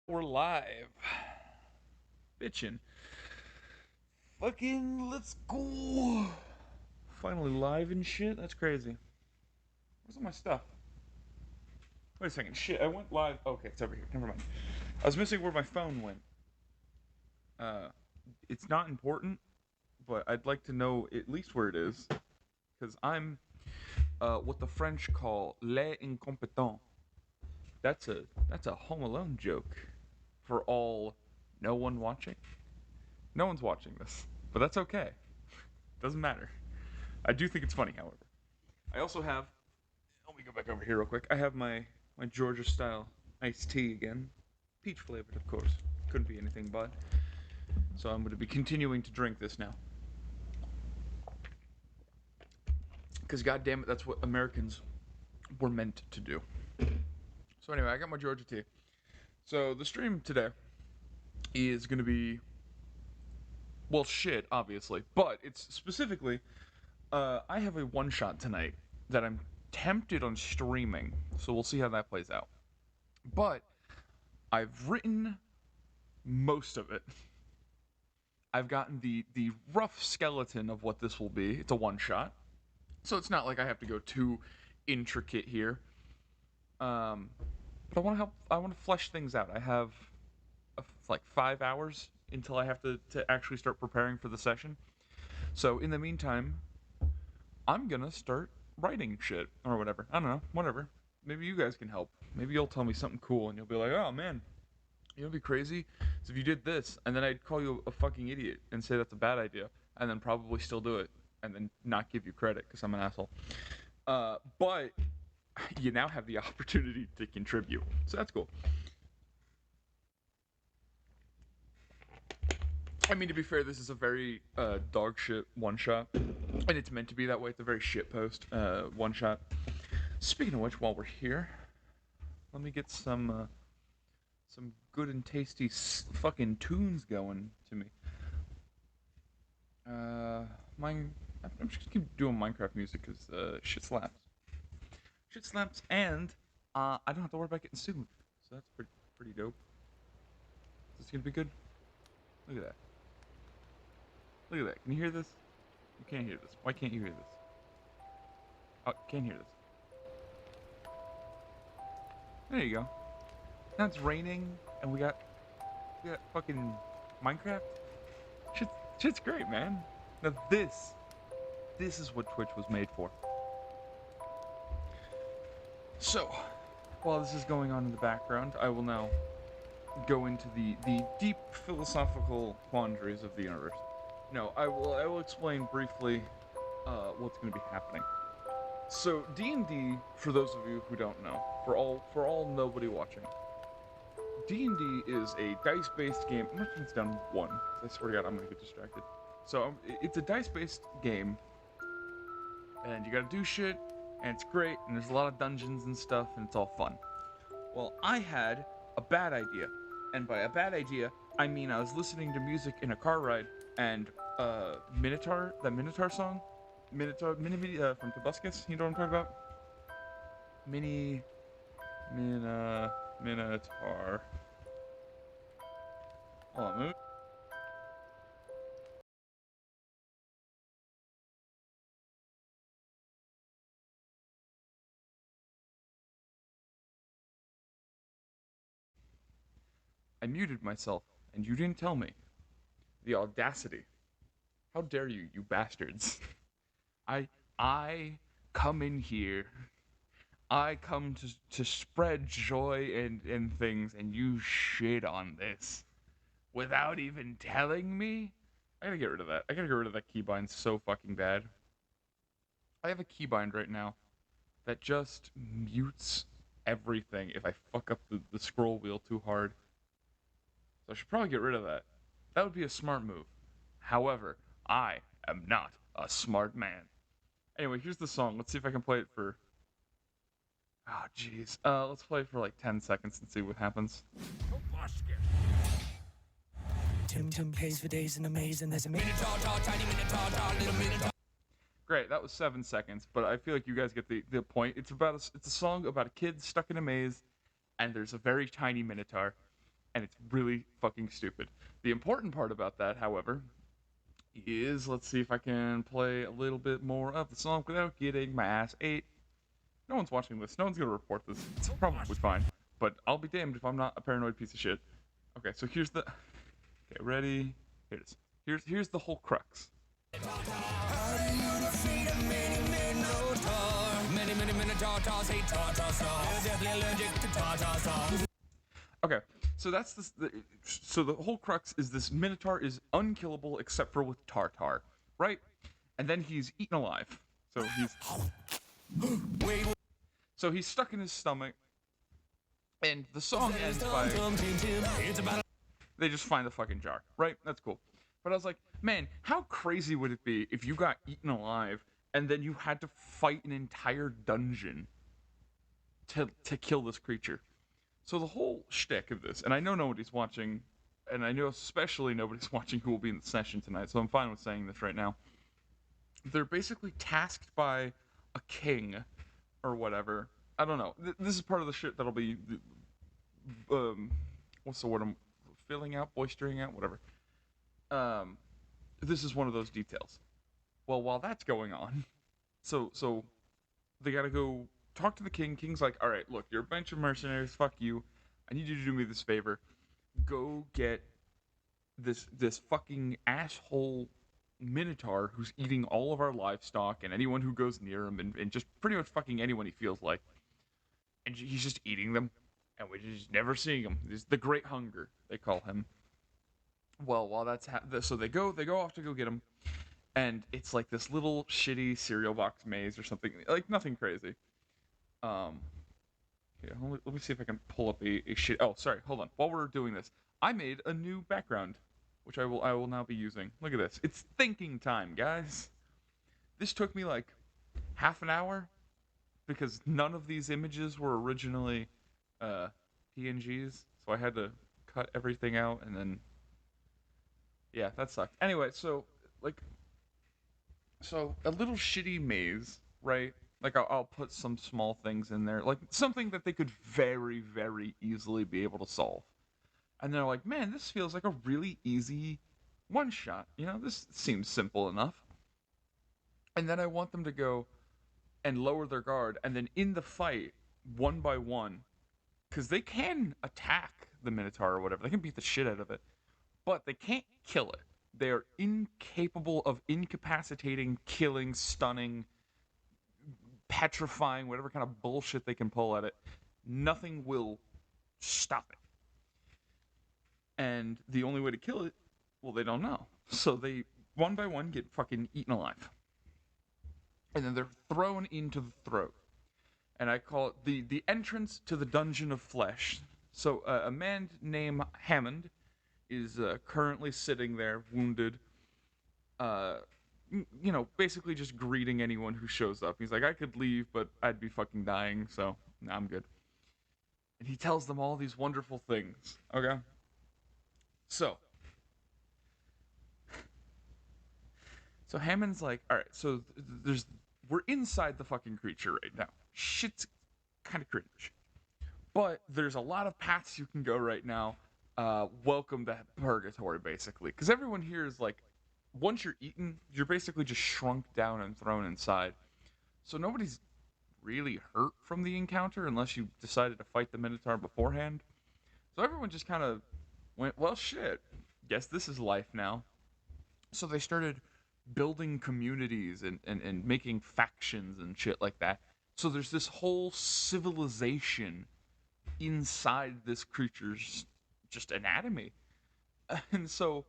We're live. Bitchin'. Fucking let's go. Finally live and shit. That's crazy. Where's all my stuff? Wait a second. Shit, I went live. Okay, it's over here. Never mind. I was missing where my phone went. Uh, it's not important, but I'd like to know at least where it is. Because I'm what the French call les incompetents. That's a Home Alone joke for all no one watching. No one's watching this, but that's okay. Doesn't matter. I do think it's funny, however. I also have. Let me go back over here real quick. I have my Georgia style iced tea again, peach flavored, of course. Couldn't be anything but. So I'm going to be continuing to drink this now. Because goddamn it, that's what Americans were meant to do. So anyway, I got my Georgia tea. So the stream today is going to be, well, shit, obviously, but it's specifically. I have a one shot tonight that I'm tempted on streaming, so we'll see how that plays out. But I've written most of it. I've gotten the rough skeleton of what this will be. It's a one shot, so it's not like I have to go too intricate here. But I want to help. I want to flesh things out. I have like 5 hours until I have to actually start preparing for the session. So in the meantime, I'm gonna start writing shit or whatever. I don't know, whatever. Maybe you guys can help. Maybe you'll tell me something cool and you'll be like, oh man, you know, it'd be crazy so if you did this, and then I'd call you a fucking idiot and say that's a bad idea, and then probably still do it, and then not give you credit because I'm an asshole. But you now have the opportunity to contribute, so that's cool. I mean, to be fair, this is a very dog shit one shot, and it's meant to be that way. It's a very shit post one shot. Speaking of which, while we're here, let me get some good and tasty fucking tunes going to me. Uh, mine. I'm just gonna keep doing Minecraft music because shit slaps. Shit slaps, and I don't have to worry about getting sued, so that's pretty dope. Is this gonna be good? Look at that. Look at that. Can you hear this? You can't hear this. Why can't you hear this? Oh, can't hear this. There you go. Now it's raining, and we got fucking Minecraft. Shit, shit's great, man. Now this is what Twitch was made for. So, while this is going on in the background, I will now go into the deep philosophical quandaries of the universe. No, I will explain briefly what's going to be happening. So D&D, for those of you who don't know, for all nobody watching, D&D is a dice-based game. I'm not sure it's down one. I swear to God, I'm gonna get distracted. So it's a dice-based game, and you gotta do shit, and it's great, and there's a lot of dungeons and stuff, and it's all fun. Well, I had a bad idea, and by a bad idea, I mean I was listening to music in a car ride, and Minotaur, that Minotaur song, Minotaur, from Tobuscus, you know what I'm talking about? Mini, Minotaur. Hold on, I muted myself, and you didn't tell me. The audacity. How dare you, you bastards. I I come in here. I come to spread joy and things, and you shit on this without even telling me? I gotta get rid of that. I gotta get rid of that keybind so fucking bad. I have a keybind right now that just mutes everything if I fuck up the scroll wheel too hard. So I should probably get rid of that. That would be a smart move. However, I am not a smart man. Anyway, here's the song. Let's see if I can play it for. Oh, jeez. Let's play it for like 10 seconds and see what happens. Tim Tim pays for days in a maze, and there's a minotaur, tiny minotaur, little minotaur. Great, that was 7 seconds, but I feel like you guys get the point. It's a song about a kid stuck in a maze, and there's a very tiny minotaur, and it's really fucking stupid. The important part about that, however, is let's see if I can play a little bit more of the song without getting my ass ate. No one's watching this. No one's gonna report this. It's probably fine. But I'll be damned if I'm not a paranoid piece of shit. Okay, so here's the. Okay, ready? Here it is. Here's the whole crux. Okay, so that's this. So the whole crux is this Minotaur is unkillable except for with Tartar, right? And then he's eaten alive. So he's stuck in his stomach, and the song ends by they just find the fucking jar, right? That's cool. But I was like, man, how crazy would it be if you got eaten alive and then you had to fight an entire dungeon to kill this creature? So the whole shtick of this, and I know nobody's watching, and I know especially nobody's watching who will be in the session tonight, so I'm fine with saying this right now. They're basically tasked by a king or whatever. I don't know. This is part of the shit that'll be, what's the word I'm filling out, boistering out, whatever. This is one of those details. Well, while that's going on, so they gotta go talk to the king. King's like, all right, look, you're a bunch of mercenaries. Fuck you. I need you to do me this favor. Go get this fucking asshole Minotaur who's eating all of our livestock and anyone who goes near him, and just pretty much fucking anyone he feels like. And he's just eating them, and we're just never seeing him. This is the Great Hunger, they call him. Well, while that's so they go off to go get him, and it's like this little shitty cereal box maze or something, like nothing crazy. Yeah, let me see if I can pull up a shit. Oh, sorry, hold on. While we're doing this, I made a new background, which I will now be using. Look at this. It's thinking time, guys. This took me like half an hour because none of these images were originally PNGs, so I had to cut everything out, and then yeah, that sucked. Anyway, so a little shitty maze, right? Like I'll put some small things in there, like something that they could very, very easily be able to solve. And they're like, man, this feels like a really easy one shot. You know, this seems simple enough. And then I want them to go and lower their guard, and then in the fight, one by one, because they can attack the Minotaur or whatever, they can beat the shit out of it, but they can't kill it. They are incapable of incapacitating, killing, stunning, petrifying, whatever kind of bullshit they can pull at it. Nothing will stop it. And the only way to kill it, well, they don't know. So they, one by one, get fucking eaten alive. And then they're thrown into the throat. And I call it the entrance to the Dungeon of Flesh. So a man named Hammond is currently sitting there, wounded, you know, basically just greeting anyone who shows up. He's like, I could leave, but I'd be fucking dying, so nah, I'm good. And he tells them all these wonderful things, okay? So Hammond's like, all right, so we're inside the fucking creature right now. Shit's kind of cringe. But there's a lot of paths you can go right now. Welcome to purgatory, basically. Because everyone here is like, once you're eaten, you're basically just shrunk down and thrown inside. So nobody's really hurt from the encounter unless you decided to fight the Minotaur beforehand. So everyone just kind of went, well, shit, guess this is life now. So they started building communities and making factions and shit like that. So there's this whole civilization inside this creature's just anatomy. And so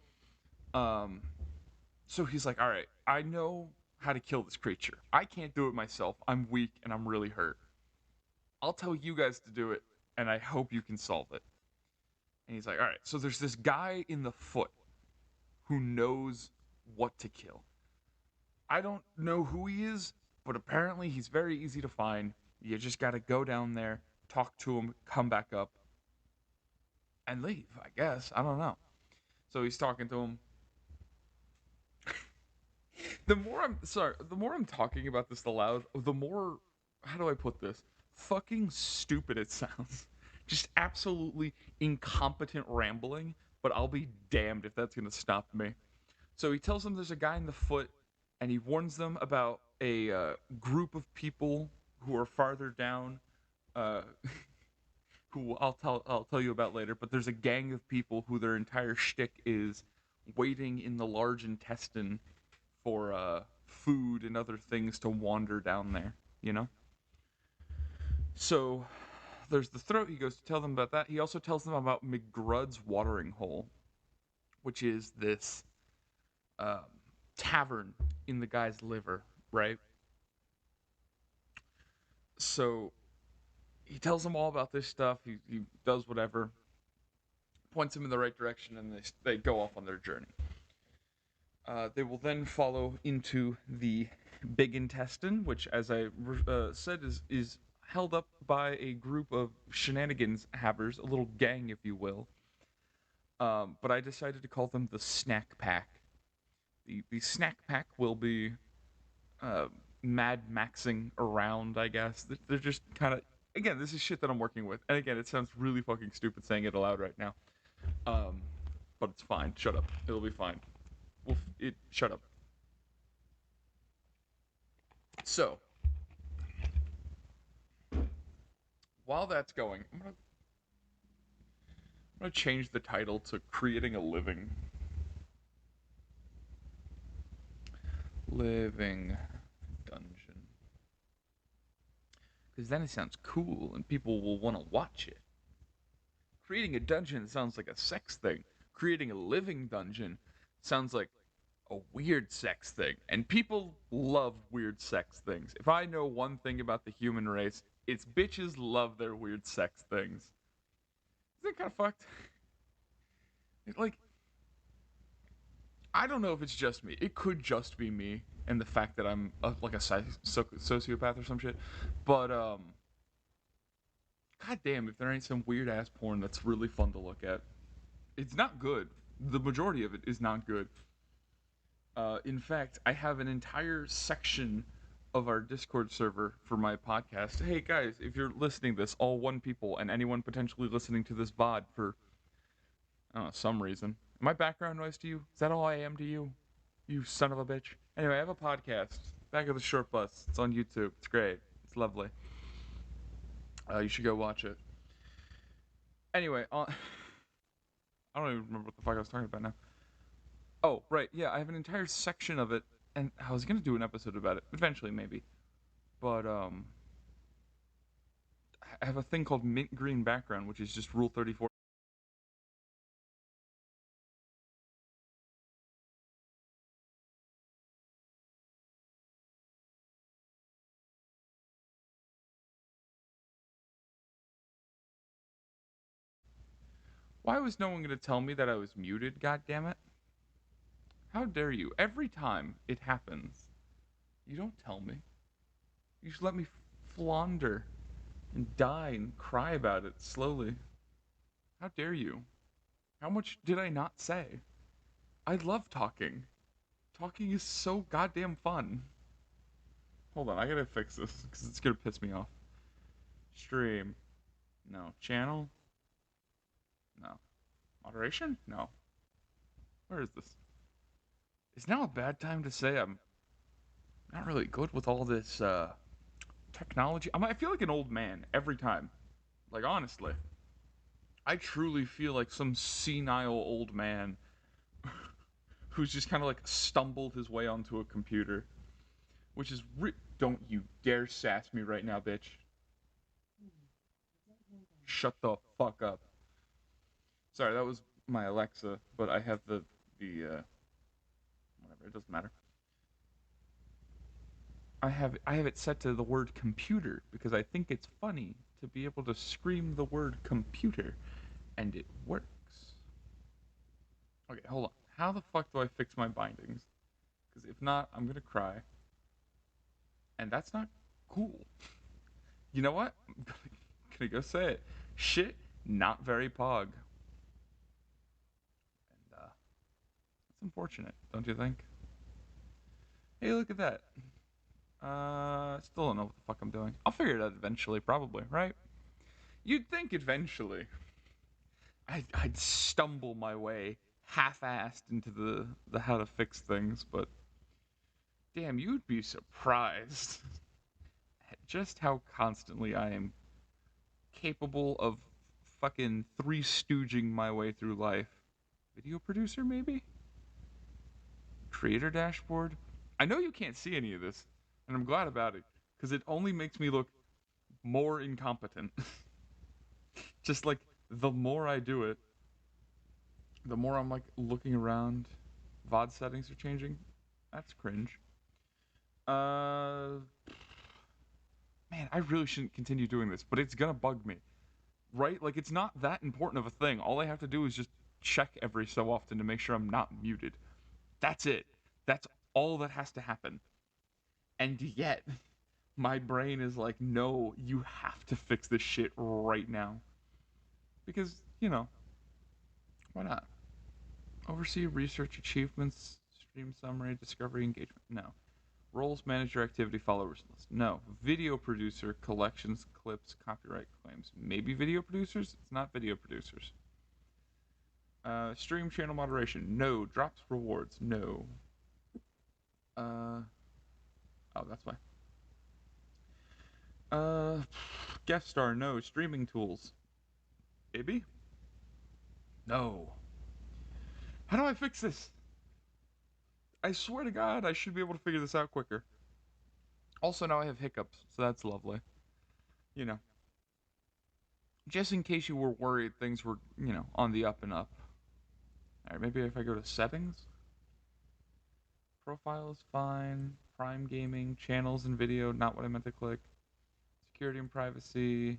he's like, all right, I know how to kill this creature. I can't do it myself. I'm weak and I'm really hurt. I'll tell you guys to do it, and I hope you can solve it. And he's like, all right, so there's this guy in the foot who knows what to kill. I don't know who he is, but apparently he's very easy to find. You just gotta go down there, talk to him, come back up, and leave, I guess. I don't know. So he's talking to him. The more I'm talking about this aloud, the more, how do I put this? Fucking stupid it sounds. Just absolutely incompetent rambling, but I'll be damned if that's going to stop me. So he tells them there's a guy in the foot, and he warns them about a group of people who are farther down, uh, who I'll tell you about later. But there's a gang of people who their entire shtick is waiting in the large intestine for food and other things to wander down there. You know. So there's the throat. He goes to tell them about that. He also tells them about McGrudd's watering hole, which is this um, tavern in the guy's liver, right? So he tells them all about this stuff. He does whatever, points them in the right direction, and they go off on their journey. They will then follow into the big intestine, which, as I said, is held up by a group of shenanigans havers, a little gang, if you will. But I decided to call them the snack pack. The snack pack will be uh, mad maxing around, I guess. They're just kind of, again, this is shit that I'm working with, and again, it sounds really fucking stupid saying it aloud right now. Um, but it's fine. Shut up. It'll be fine. Shut up. So while that's going, I'm gonna change the title to "Creating a Living." Living dungeon. Because then it sounds cool and people will want to watch it. Creating a dungeon sounds like a sex thing. Creating a living dungeon sounds like a weird sex thing. And people love weird sex things. If I know one thing about the human race, it's bitches love their weird sex things. Isn't it kind of fucked? Like, I don't know if it's just me. It could just be me and the fact that I'm like a sociopath or some shit. But god damn, if there ain't some weird ass porn that's really fun to look at. It's not good. The majority of it is not good. In fact, I have an entire section of our Discord server for my podcast. Hey guys, if you're listening to this, all one people, and anyone potentially listening to this VOD for, I don't know, some reason. Am I background noise to you? Is that all I am to you? You son of a bitch. Anyway, I have a podcast. Back of the Short Bus. It's on YouTube. It's great. It's lovely. You should go watch it. Anyway, I don't even remember what the fuck I was talking about now. Oh, right. Yeah, I have an entire section of it, and I was gonna do an episode about it eventually, maybe. But I have a thing called mint green background, which is just Rule 34. Why was no one gonna tell me that I was muted? God damn it! How dare you? Every time it happens, you don't tell me. You just let me flounder and die and cry about it slowly. How dare you? How much did I not say? I love talking. Talking is so goddamn fun. Hold on, I gotta fix this because it's gonna piss me off. Stream. No. Channel? No. Moderation? No. Where is this? Is now a bad time to say I'm not really good with all this technology? I feel like an old man every time. Like, honestly. I truly feel like some senile old man who's just kind of like stumbled his way onto a computer. Which is. Don't you dare sass me right now, bitch. Shut the fuck up. Sorry, that was my Alexa, but I have the whatever. It doesn't matter. I have it set to the word computer because I think it's funny to be able to scream the word computer, and it works. Okay, hold on. How the fuck do I fix my bindings? Because if not, I'm gonna cry, and that's not cool. You know what? I'm gonna go say it. Shit, not very pog. And that's unfortunate, don't you think? Hey, look at that. Still don't know what the fuck I'm doing. I'll figure it out eventually, probably, right? You'd think eventually I'd stumble my way half-assed into the how to fix things, but damn, you'd be surprised at just how constantly I am capable of fucking three stooging my way through life. Video producer, maybe? Creator dashboard? I know you can't see any of this, and I'm glad about it, because it only makes me look more incompetent. Just like, the more I do it, the more I'm like looking around. VOD settings are changing. That's cringe. Uh, man, I really shouldn't continue doing this, but it's gonna bug me, right? Like, it's not that important of a thing. All I have to do is just check every so often to make sure I'm not muted. That's it. That's all that has to happen. And yet, my brain is like, no, you have to fix this shit right now. Because, why not? Oversee research achievements, stream summary, discovery, engagement. No. Roles, manager, activity, followers list. No. Video producer, collections, clips, copyright claims. Maybe video producers? It's not video producers. Stream channel moderation. No. Drops rewards. No. Oh, that's why. Guest star. No. Streaming tools. Maybe? No. How do I fix this? I swear to God, I should be able to figure this out quicker. Also, now I have hiccups, so that's lovely. You know, just in case you were worried things were, on the up and up. Alright, maybe if I go to settings. Profile is fine. Prime gaming, channels and video, not what I meant to click. Security and privacy,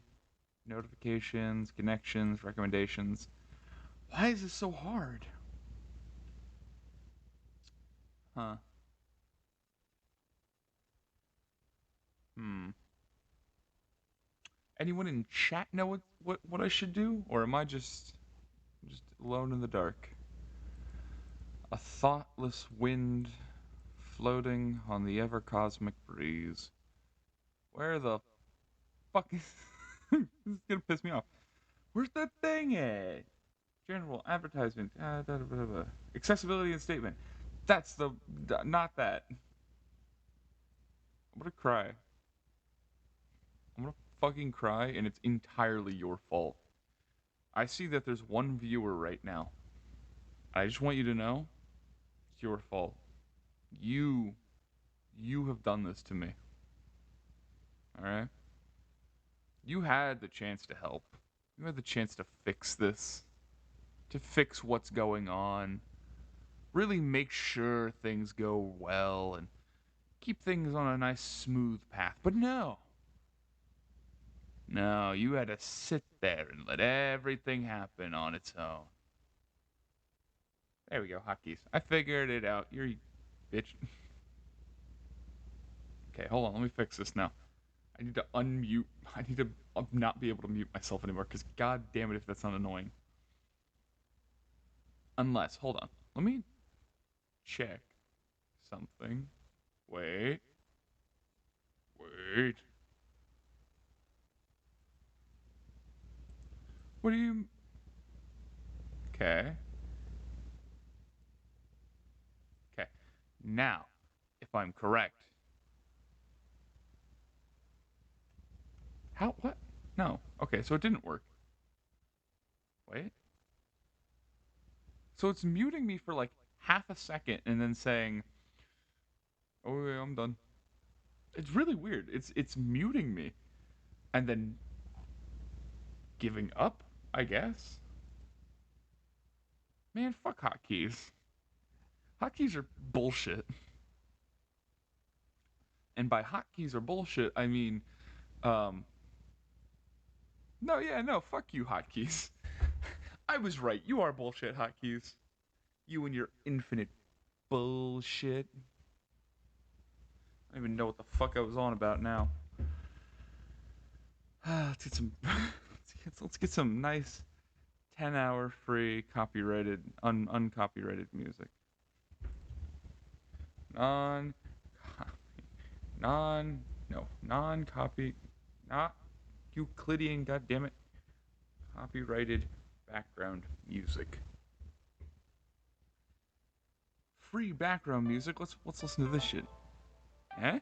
notifications, connections, recommendations. Why is this so hard? Huh. Hmm. Anyone in chat know what I should do? Or am I just alone in the dark? A thoughtless wind floating on the ever cosmic breeze. Where the fuck is this is gonna piss me off. Where's that thing at? General advertisement. Accessibility and statement. That's not that. I'm gonna cry. I'm gonna fucking cry, and it's entirely your fault. I see that there's one viewer right now. I just want you to know, it's your fault. You have done this to me. Alright? You had the chance to help. You had the chance to fix this. To fix what's going on. Really make sure things go well and keep things on a nice smooth path. But no. No, you had to sit there and let everything happen on its own. There we go, hotkeys. I figured it out. You're bitch. Okay, hold on. Let me fix this now. I need to unmute. I need to not be able to mute myself anymore, because god damn it if that's not annoying. Unless, hold on. Let me check something. Wait. Wait. What do you... Okay. Okay. Now, if I'm correct... How? What? No. Okay, so it didn't work. Wait. So it's muting me for like half a second and then saying, "Oh yeah, I'm done." It's really weird. It's muting me and then giving up, I guess. Man, fuck hotkeys. Hotkeys are bullshit. And by hotkeys are bullshit, I mean, no, yeah, no, fuck you, hotkeys. I was right. You are bullshit, hotkeys. You and your infinite bullshit. I don't even know what the fuck I was on about now. Let's get some. let's get some nice 10-hour free copyrighted, uncopyrighted music. Non, non-copy, not Euclidean. God damn it. Copyrighted background music. Free background music. Let's listen to this shit. Eh?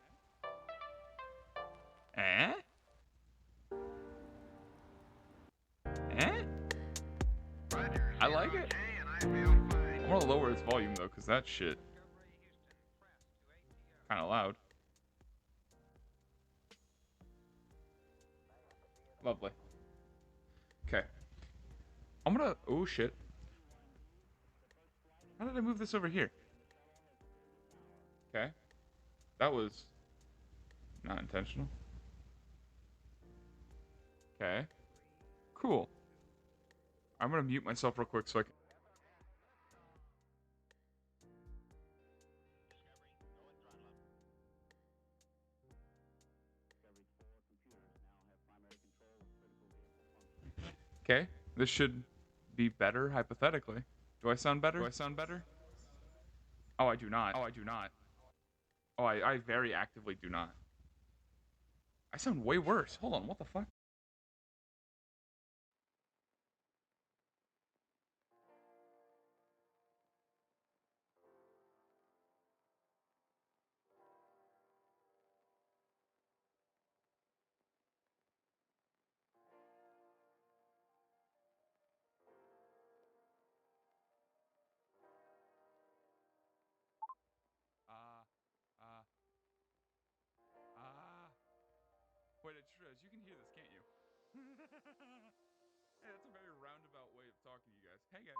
Eh? Eh? I like it. I want to lower its volume though, cause that shit kind of loud. Lovely. Okay. I'm gonna. Oh shit. How did I move this over here? Okay. That was not intentional. Okay. Cool. I'm gonna mute myself real quick so I can. Okay. This should be better, hypothetically. Do I sound better? Do I sound better? Oh, I do not. Oh, I do not. Oh, I very actively do not. I sound way worse. Hold on, what the fuck? Ah, ah, ah. Wait, it sure is. You can hear this, can't you? Hey, that's a very roundabout way of talking to you guys. Hey, guys.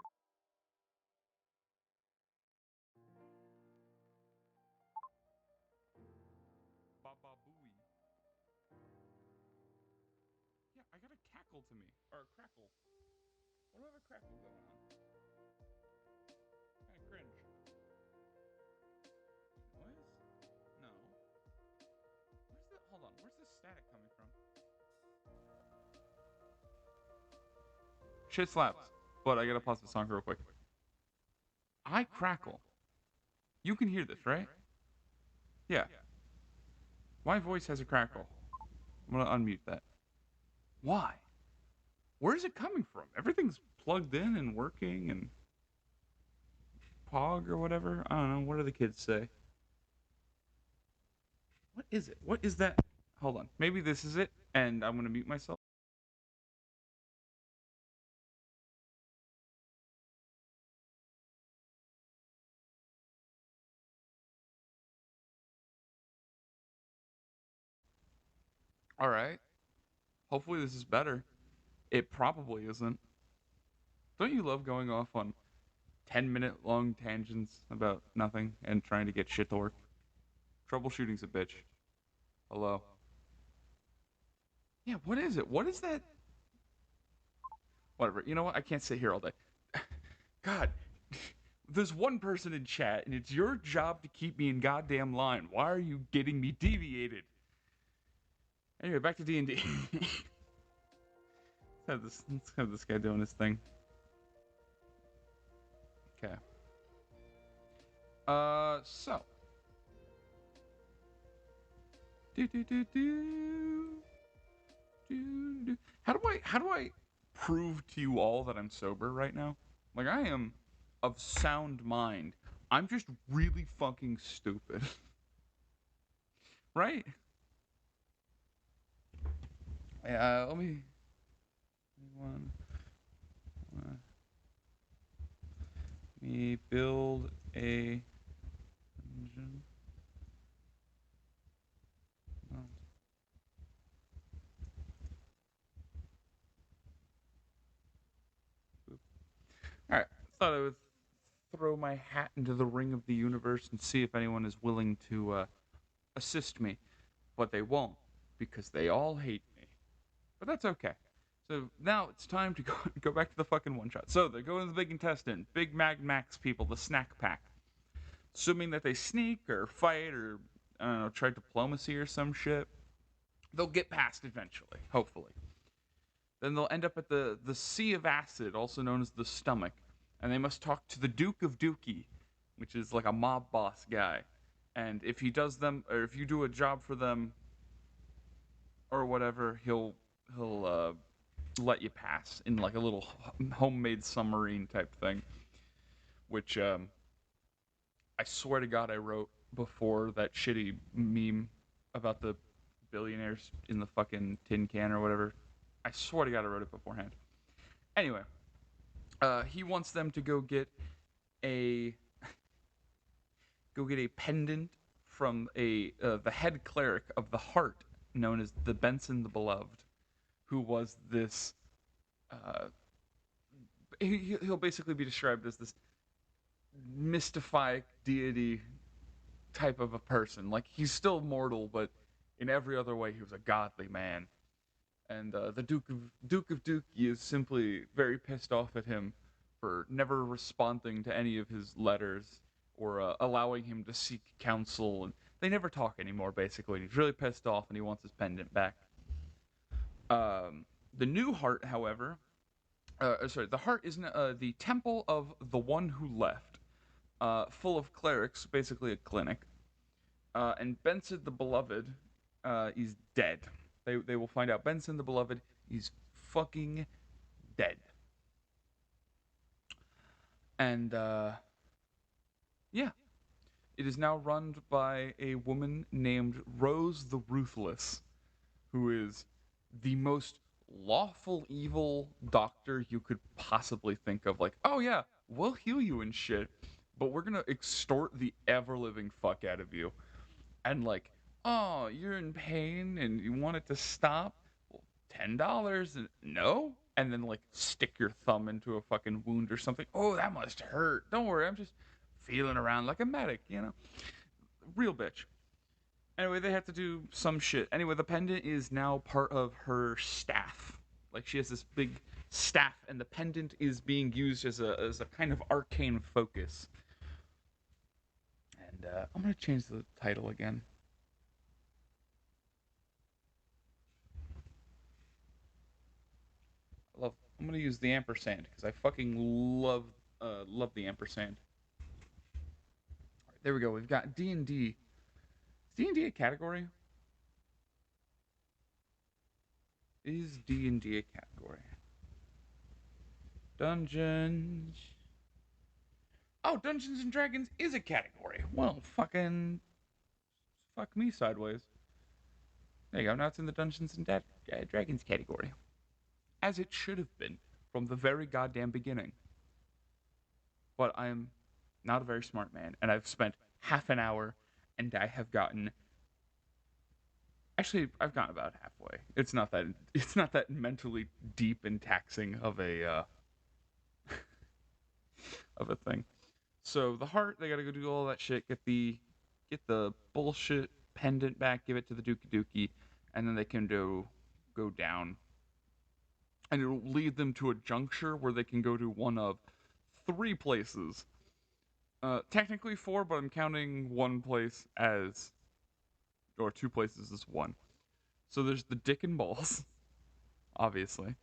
Baba booey. Yeah, I got a cackle to me. Or a crackle. What do I have a crackle going on? Kinda cringe. Noise? No. Where's the. Hold on. Where's this static coming from? Shit slaps. But I gotta pause the song real quick. I crackle. You can hear this, right? Yeah. My voice has a crackle. I'm gonna unmute that. Why? Where is it coming from? Everything's plugged in and working and Pog or whatever. I don't know. What do the kids say? What is it? What is that? Hold on. Maybe this is it, and I'm gonna mute myself. All right. Hopefully this is better. It probably isn't. Don't you love going off on 10-minute long tangents about nothing and trying to get shit to work? Troubleshooting's a bitch. Hello. Yeah, what is it? What is that? Whatever. You know what? I can't sit here all day. God, there's one person in chat, and it's your job to keep me in goddamn line. Why are you getting me deviated? Anyway, back to D&D. Let's have this guy doing his thing. Okay. So. How do I prove to you all that I'm sober right now? Like, I am of sound mind. I'm just really fucking stupid. Right? Yeah, let me build a engine. Oh. All right, thought I would throw my hat into the ring of the universe and see if anyone is willing to assist me, but they won't because they all hate me. But that's okay. So now it's time to go back to the fucking one shot. So they go in the big intestine, Big Mag Max people, the snack pack. Assuming that they sneak or fight or I don't know, try diplomacy or some shit, they'll get past eventually, hopefully. Then they'll end up at the Sea of Acid, also known as the Stomach, and they must talk to the Duke of Dookie, which is like a mob boss guy. And if he does them, or if you do a job for them, or whatever, he'll let you pass in like a little homemade submarine type thing, which I swear to God I wrote before that shitty meme about the billionaires in the fucking tin can or whatever. I swear to God I wrote it beforehand. Anyway, he wants them to a go get a pendant from the head cleric of the Heart, known as the Benson the Beloved, who was this. Uh, he'll basically be described as this mystified deity type of a person. Like he's still mortal, but in every other way, he was a godly man. And the Duke of Dookie is simply very pissed off at him for never responding to any of his letters or allowing him to seek counsel. And they never talk anymore, basically. He's really pissed off, and he wants his pendant back. The new heart, however, the heart is the temple of the one who left, full of clerics, basically a clinic. And Benson the Beloved is dead. They will find out Benson the Beloved is fucking dead. And yeah, it is now run by a woman named Rose the Ruthless, who is the most lawful evil doctor you could possibly think of. Like, oh yeah, we'll heal you and shit, but we're gonna extort the ever living fuck out of you. And like, oh, you're in pain and you want it to stop? Well, $10. No? And then like stick your thumb into a fucking wound or something. Oh, that must hurt. Don't worry, I'm just feeling around like a medic, you know? Real bitch. Anyway, they have to do some shit. Anyway, the pendant is now part of her staff. Like she has this big staff, and the pendant is being used as a kind of arcane focus. And I'm gonna change the title again. I'm gonna use the ampersand because I fucking love the ampersand. Right, there we go. We've got D&D. Is D&D a category? Is D&D a category? Dungeons. Oh, Dungeons and Dragons is a category. Well, fucking fuck me sideways. There you go. Now it's in the Dungeons and Dragons category, as it should have been from the very goddamn beginning. But I'm not a very smart man, and I've spent half an hour, and I have gotten. Actually, I've gotten about halfway. It's not that mentally deep and taxing of a of a thing. So the heart, they gotta go do all that shit, get the bullshit pendant back, give it to the Dookie Dookie, and then they can go down. And it'll lead them to a juncture where they can go to one of three places. Technically four, but I'm counting one place as, or two places as one. So there's the Dick and Balls, obviously.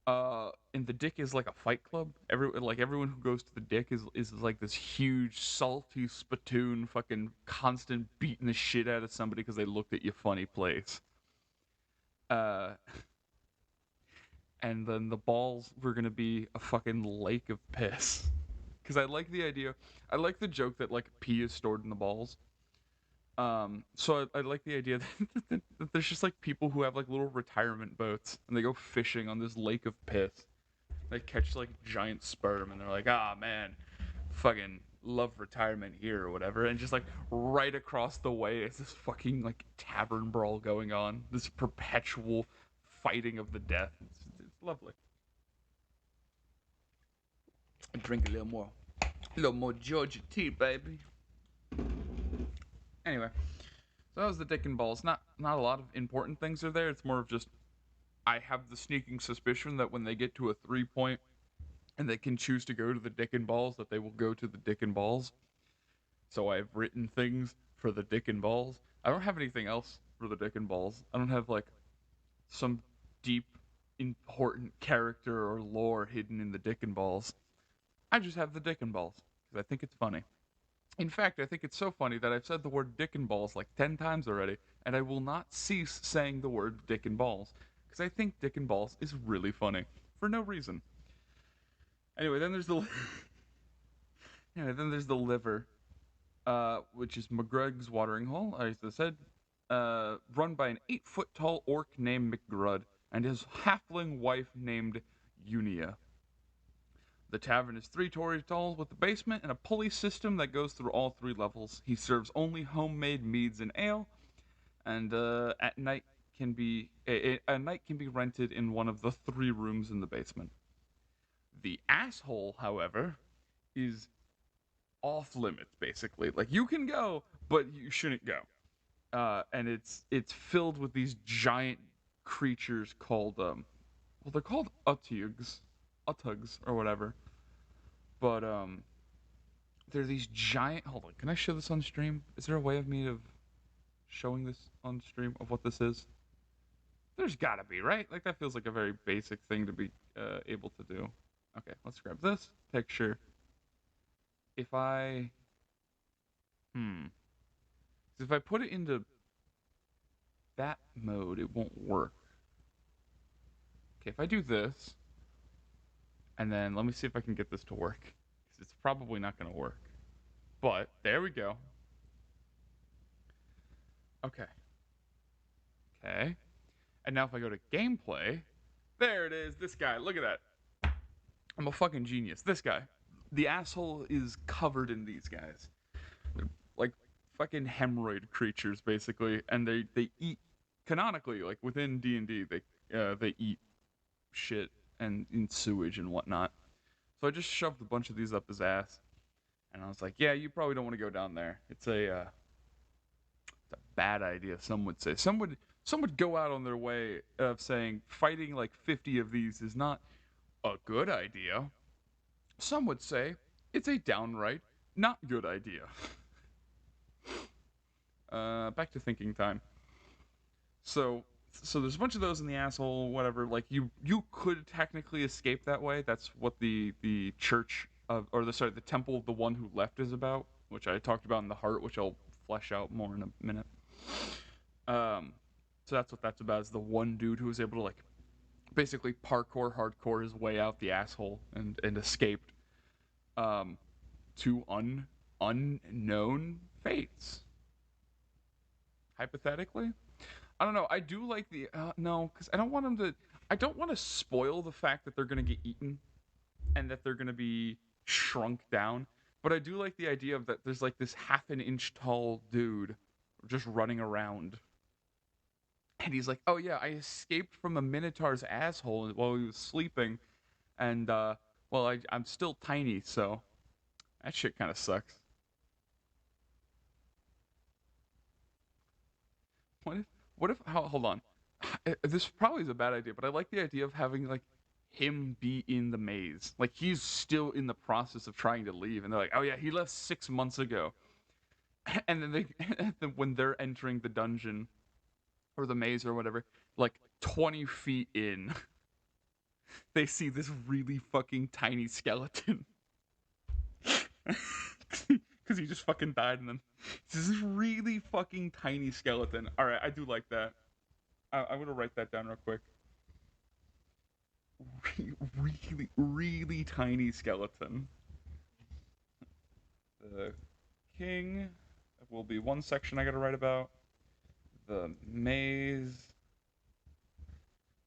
And the Dick is like a fight club. Everyone who goes to the Dick is like this huge salty spittoon, fucking constant beating the shit out of somebody because they looked at you funny place. And then the balls were gonna be a fucking lake of piss. Because I like the idea. I like the joke that like pee is stored in the balls. So I like the idea that there's just like people who have like little retirement boats and they go fishing on this lake of piss. They catch like giant sperm and they're like, ah man, fucking love retirement here or whatever. And just like right across the way is this fucking like tavern brawl going on. This perpetual fighting of the death. It's lovely. Drink a little more Georgia tea, baby. Anyway, so that was the Dick and Balls. Not a lot of important things are there. It's more of just I have the sneaking suspicion that when they get to a 3 point and they can choose to go to the Dick and Balls, that they will go to the Dick and Balls. So I've written things for the Dick and Balls. I don't have anything else for the Dick and Balls. I don't have like some deep, important character or lore hidden in the Dick and Balls. I just have the Dick and Balls because I think it's funny. In fact, I think it's so funny that I've said the word dick and balls like 10 times already, and I will not cease saying the word dick and balls. because I think Dick and Balls is really funny for no reason. Anyway, then there's the liver, which is McGreg's watering hole, as I said, run by an 8-foot tall orc named McGrud and his halfling wife named Unia. The tavern is 3 stories tall with a basement and a pulley system that goes through all 3 levels. He serves only homemade meads and ale, and at night a night can be rented in one of the 3 rooms in the basement. The asshole, however, is off limits basically. Like you can go, but you shouldn't go. And it's filled with these giant creatures called well, they're called utugs or whatever. But they're these giant. Hold on, can I show this on stream? Is there a way of me of showing this on stream of what this is? There's gotta be, right? Like that feels like a very basic thing to be able to do. Okay, let's grab this picture. If I if I put it into that mode, it won't work. Okay, if I do this, and then let me see if I can get this to work. Because it's probably not going to work. But, there we go. Okay. Okay. And now if I go to gameplay, there it is, this guy, look at that. I'm a fucking genius. This guy. The asshole is covered in these guys. They're like fucking hemorrhoid creatures, basically. And they eat, canonically, like within D&D, they eat shit and in sewage and whatnot. So I just shoved a bunch of these up his ass, and I was like, "Yeah, you probably don't want to go down there. It's a bad idea." Some would say. Some would go out on their way of saying fighting like 50 of these is not a good idea. Some would say it's a downright not good idea. Back to thinking time. So there's a bunch of those in the asshole, whatever. Like you could technically escape that way. That's what the church of, or the temple of the one who left is about, which I talked about in the heart, which I'll flesh out more in a minute. So that's what that's about. Is the one dude who was able to like basically parkour hardcore his way out the asshole and escaped to unknown fates. Hypothetically. I don't know. I do like the no, because I don't want them to. I don't want to spoil the fact that they're gonna get eaten, and that they're gonna be shrunk down. But I do like the idea of that. There's like this half an inch tall dude just running around, and he's like, "Oh yeah, I escaped from a minotaur's asshole while he was sleeping, and well, I'm still tiny, so that shit kind of sucks." What if? What if? Hold on. This probably is a bad idea, but I like the idea of having like him be in the maze. Like he's still in the process of trying to leave, and they're like, "Oh yeah, he left 6 months ago." And then when they're entering the dungeon or the maze or whatever, like 20 feet in, they see this really fucking tiny skeleton. Because he just fucking died, and then this really fucking tiny skeleton. All right, I do like that. I'm gonna write that down real quick. Really tiny skeleton. The king will be one section I gotta write about. The maze,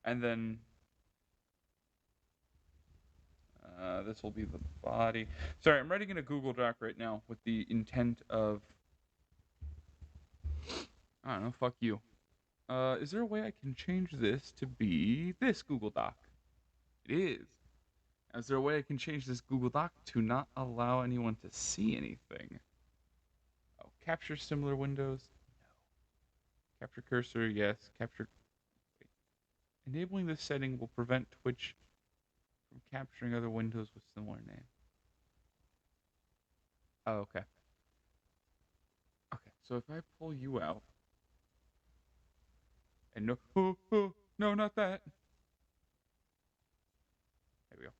and then this will be the body. Sorry, I'm writing in a Google Doc right now with the intent of, I don't know, fuck you. Is there a way I can change this to be this Google Doc? It is. Is there a way I can change this Google Doc to not allow anyone to see anything? Oh, capture similar windows? No. Capture cursor, yes. Capture. Wait. Enabling this setting will prevent Twitch from capturing other windows with similar name. Oh, okay. Okay, so if I pull you out, and no, not that. There we go.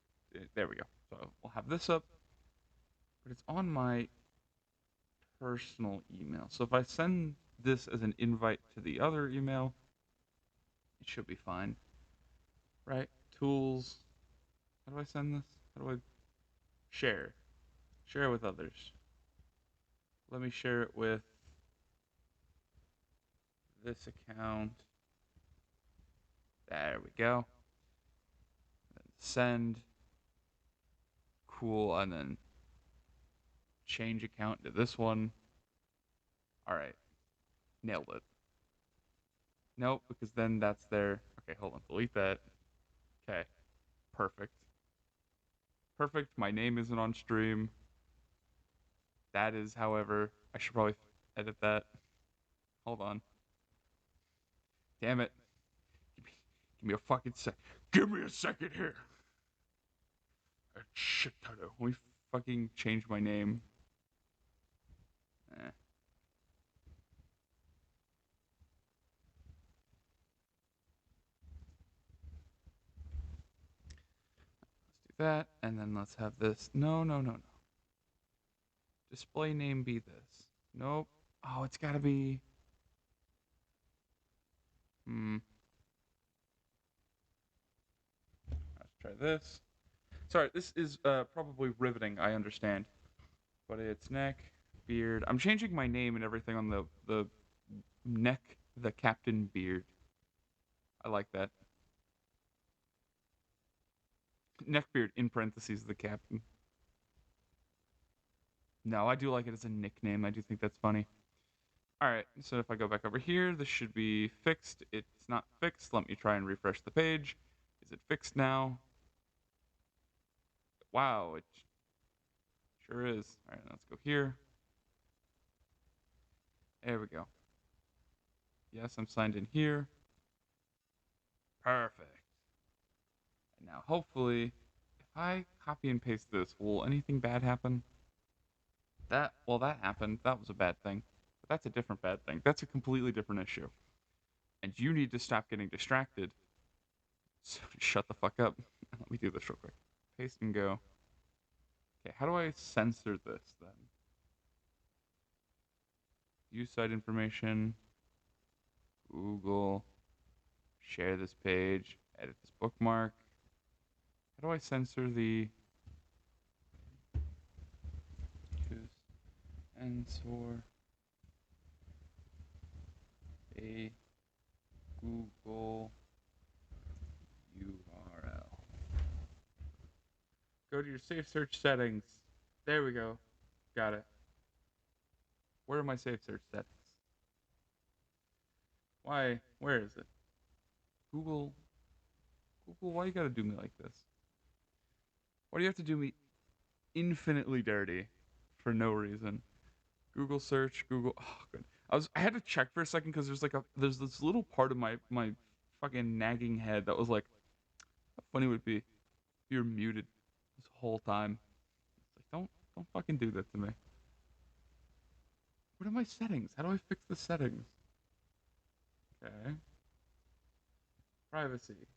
There we go. So we'll have this up, but it's on my personal email. So if I send this as an invite to the other email, it should be fine. right? Tools. How do I send this? How do I share? Share with others. Let me share it with this account. There we go. Send. Cool. And then change account to this one. All right. Nailed it. Nope, because then that's there. Okay, hold on. Delete that. Okay. Perfect. Perfect. My name isn't on stream. That is, however, I should probably edit that. Hold on. Damn it. Give me a fucking sec. Give me a second here. Shit, Toto. Let me fucking change my name. Let's do that, and then let's have this. No, no, no, no. Display name be this. Nope. Oh, it's gotta be. Let's try this. Sorry, this is probably riveting, I understand. But it's neck, beard. I'm changing my name and everything on the neck, the Captain Beard. I like that. Neckbeard in parentheses, the captain. No, I do like it as a nickname. I do think that's funny. Alright, so if I go back over here, this should be fixed. It's not fixed. Let me try and refresh the page. Is it fixed now? Wow, it sure is. Alright, let's go here. There we go. Yes, I'm signed in here. Perfect. And now hopefully, if I copy and paste this, will anything bad happen? Well, that happened. That was a bad thing. But that's a different bad thing. That's a completely different issue. And you need to stop getting distracted. So shut the fuck up. Let me do this real quick. Paste and go. Okay, how do I censor this then? Use site information. Google. Share this page. Edit this bookmark. How do I censor the... Censor a Google URL. Go to your safe search settings. There we go. Got it. Where are my safe search settings? Why? Where is it? Google. Google, why you gotta do me like this? Why do you have to do me infinitely dirty for no reason? Google search, Google. Oh, good. I had to check for a second because there's this little part of my fucking nagging head that was like, how funny would it be if you're muted this whole time? It's like don't fucking do that to me. What are my settings? How do I fix the settings? Okay. Privacy.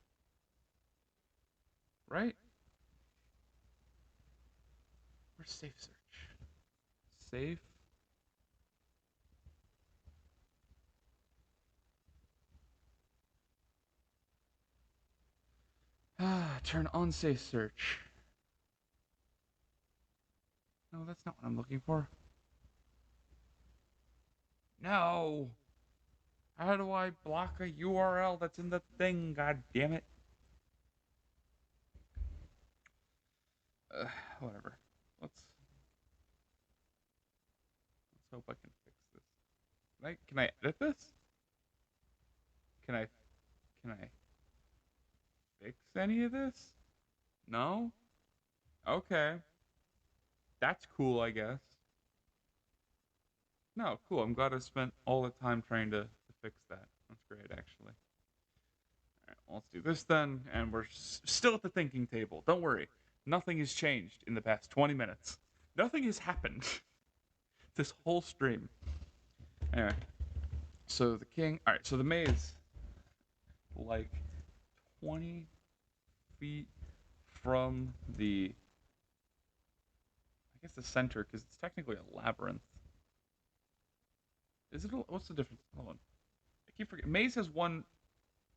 Right? Where's safe search? Safe. Turn on safe search. No, that's not what I'm looking for. No. How do I block a URL that's in the thing? God damn it. Whatever. Let's hope I can fix this. Can I edit this? Can I fix any of this? No? Okay. That's cool, I guess. No, cool. I'm glad I spent all the time trying to fix that. That's great, actually. Alright, well, let's do this then, and we're still at the thinking table. Don't worry. Nothing has changed in the past 20 minutes. Nothing has happened. This whole stream. Anyway. So the king... Alright, so the maze... Like 20 feet from the... I guess the center, because it's technically a labyrinth. Is it? What's the difference? Hold on. I keep forgetting. Maze has one.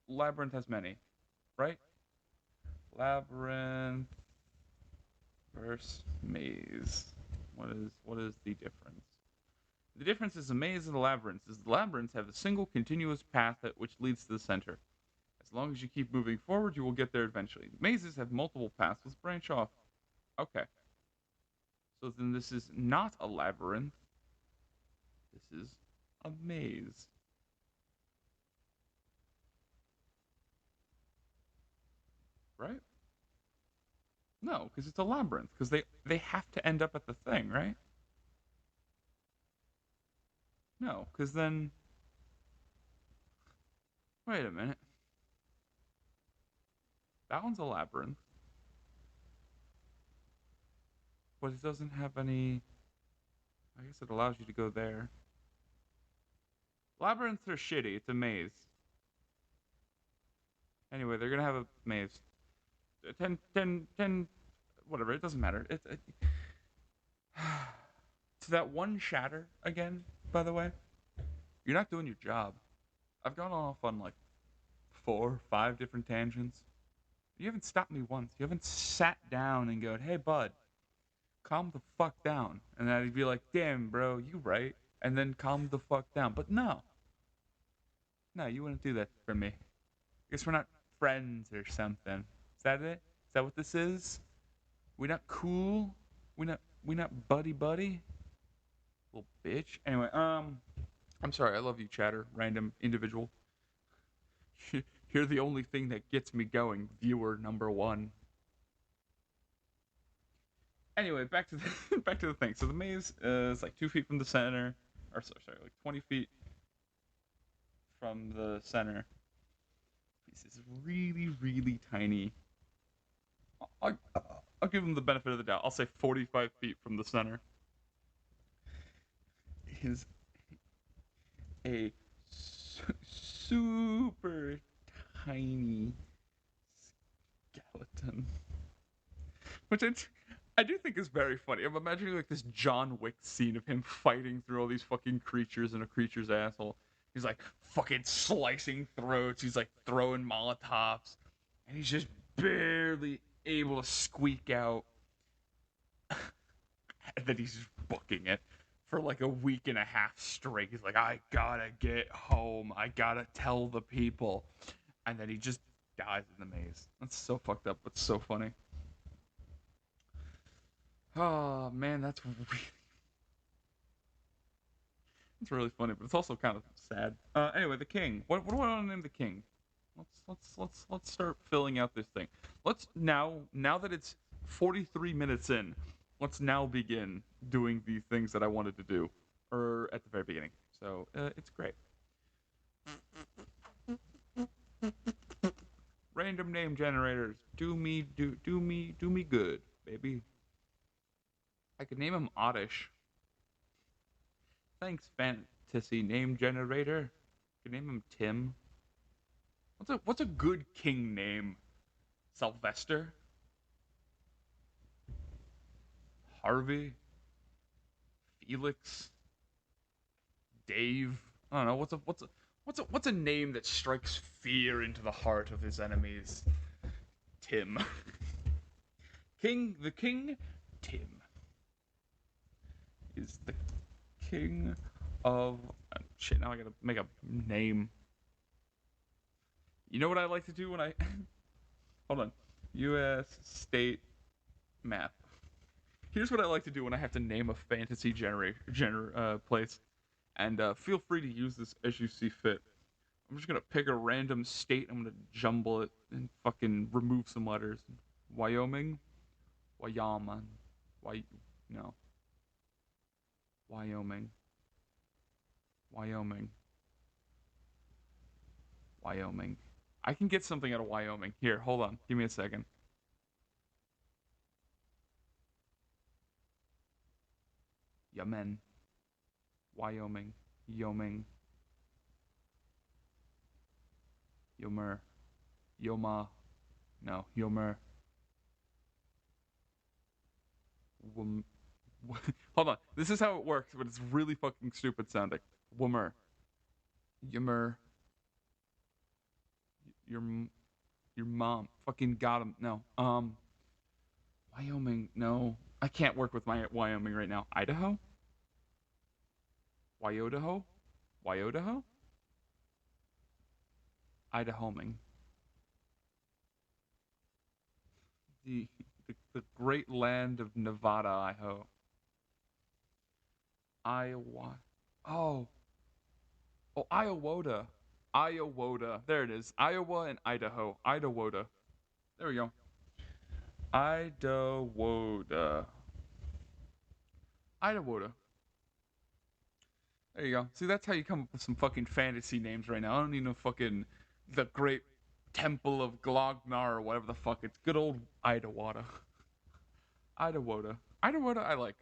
Labyrinth has many, right? Labyrinth versus maze. What is the difference? The difference is the maze and the labyrinth is the labyrinths have a single continuous path which leads to the center. As long as you keep moving forward, you will get there eventually. Mazes have multiple paths which branch off. Okay. So then this is not a labyrinth. This is a maze. Right? No, because it's a labyrinth. Because they have to end up at the thing, right? No, because then... Wait a minute. That one's a labyrinth. But it doesn't have any... I guess it allows you to go there. Labyrinths are shitty. It's a maze. Anyway, they're gonna have a maze. 10, whatever. It doesn't matter. To that one shatter again, by the way, you're not doing your job. I've gone off on like 4, 5 different tangents. You haven't stopped me once. You haven't sat down and go, "Hey, bud, calm the fuck down." And then I'd be like, "Damn, bro, you right." And then calm the fuck down. But no, you wouldn't do that for me. I guess we're not friends or something. Is that it? Is that what this is? We not cool? We not buddy buddy? Little bitch. Anyway, I'm sorry. I love you, chatter, random individual. You're the only thing that gets me going, viewer number one. Anyway, back to the back to the thing. So the maze is like 2 feet from the center, or sorry, like 20 feet from the center. This is really, really tiny. I'll, I'll give them the benefit of the doubt. I'll say 45 feet from the center is a super tiny skeleton, which I do think is very funny. I'm imagining like this John Wick scene of him fighting through all these fucking creatures in a creature's asshole. He's like fucking slicing throats. He's like throwing Molotovs, and he's just barely able to squeak out. And then he's just booking it for like a week and a half straight. He's like, I gotta get home. I gotta tell the people. And then he just dies in the maze. That's so fucked up, but so funny. Oh man, that's really funny, but it's also kind of sad. Anyway, the king. What do I want to name the king? Let's start filling out this thing. Let's now that it's 43 minutes in, let's now begin doing the things that I wanted to do, or at the very beginning. So it's great. Random name generators, do me good, baby. I could name him Oddish. Thanks, fantasy name generator. I could name him Tim. What's a good king name? Sylvester? Harvey? Felix? Dave? I don't know. What's a name that strikes fear into the heart of his enemies? Tim. The king, Tim, is the king of shit. Now I gotta make a name. You know what I like to do when I hold on. U.S. state map. Here's what I like to do when I have to name a fantasy place, and feel free to use this as you see fit. I'm just gonna pick a random state. I'm gonna jumble it and fucking remove some letters. Wyoming, Wyoming, no, Wyoming, Wyoming, Wyoming. I can get something out of Wyoming. Here, hold on. Give me a second. Yemen, Wyoming, Yoming, Yomer, Yoma, no, Yomer. Hold on. This is how it works, but it's really fucking stupid sounding. Womer, Yomer, Yom, Your mom. Fucking got him. No. Wyoming. No. I can't work with my Wyoming right now. Idaho? Wyodaho? Wyodaho? Idahoming. The, the great land of Nevada, I hope. Iowa. Oh. Oh, Iowa. Iowa. There it is. Iowa and Idaho. Idaho. There we go. Idaho. Idaho. There you go. See, that's how you come up with some fucking fantasy names right now. I don't need no fucking the Great Temple of Glognar or whatever the fuck. It's good old Idaho. Idaho. Idaho I like.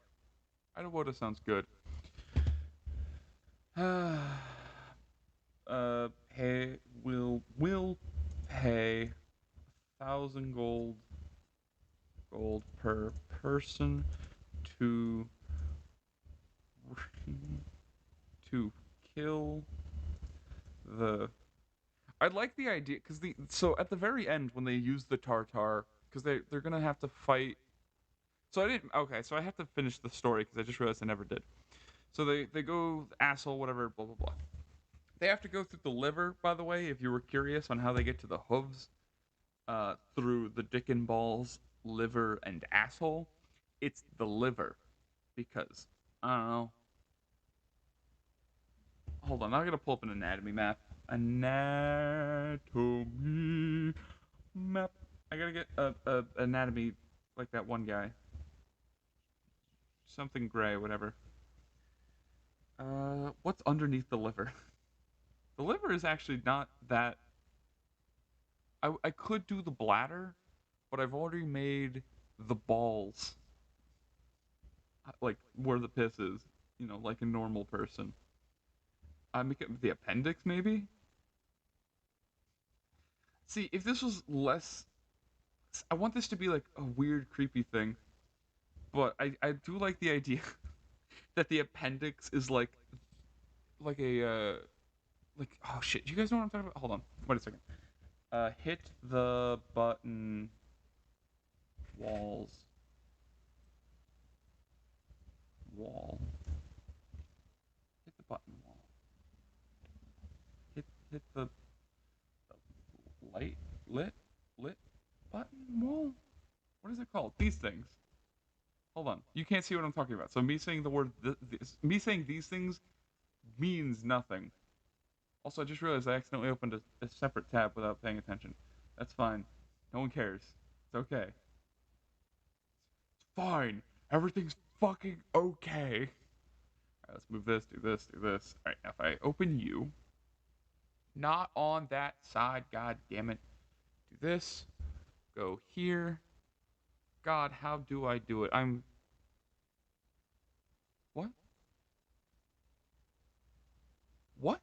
Idaho sounds good. Hey, will pay 1,000 gold per person to kill the. I like the idea because so at the very end when they use the Tartar because they're gonna have to fight. So I didn't. Okay, so I have to finish the story because I just realized I never did. So they go asshole whatever blah blah blah. They have to go through the liver, by the way, if you were curious on how they get to the hooves, through the dick and balls, liver, and asshole. It's the liver. Because, I don't know. Hold on, I'm gonna pull up an anatomy map. Anatomy map. I gotta get a anatomy like that one guy. Something gray, whatever. What's underneath the liver? The liver is actually not that. I could do the bladder, but I've already made the balls. Like where the piss is, like a normal person. I make it the appendix, maybe. See, if this was less, I want this to be like a weird, creepy thing. But I do like the idea that the appendix is like a like oh shit. Do you guys know what I'm talking about? Hold on, wait a second. Hit the button walls wall. Hit the button wall. Hit the light lit button wall. What is it called? These things. Hold on. You can't see what I'm talking about. So me saying the word me saying these things means nothing. Also, I just realized I accidentally opened a separate tab without paying attention. That's fine. No one cares. It's okay. It's fine. Everything's fucking okay. Alright, let's move this, do this, do this. Alright, now if I open you, not on that side, god damn it. Do this. Go here. God, how do I do it? What? What?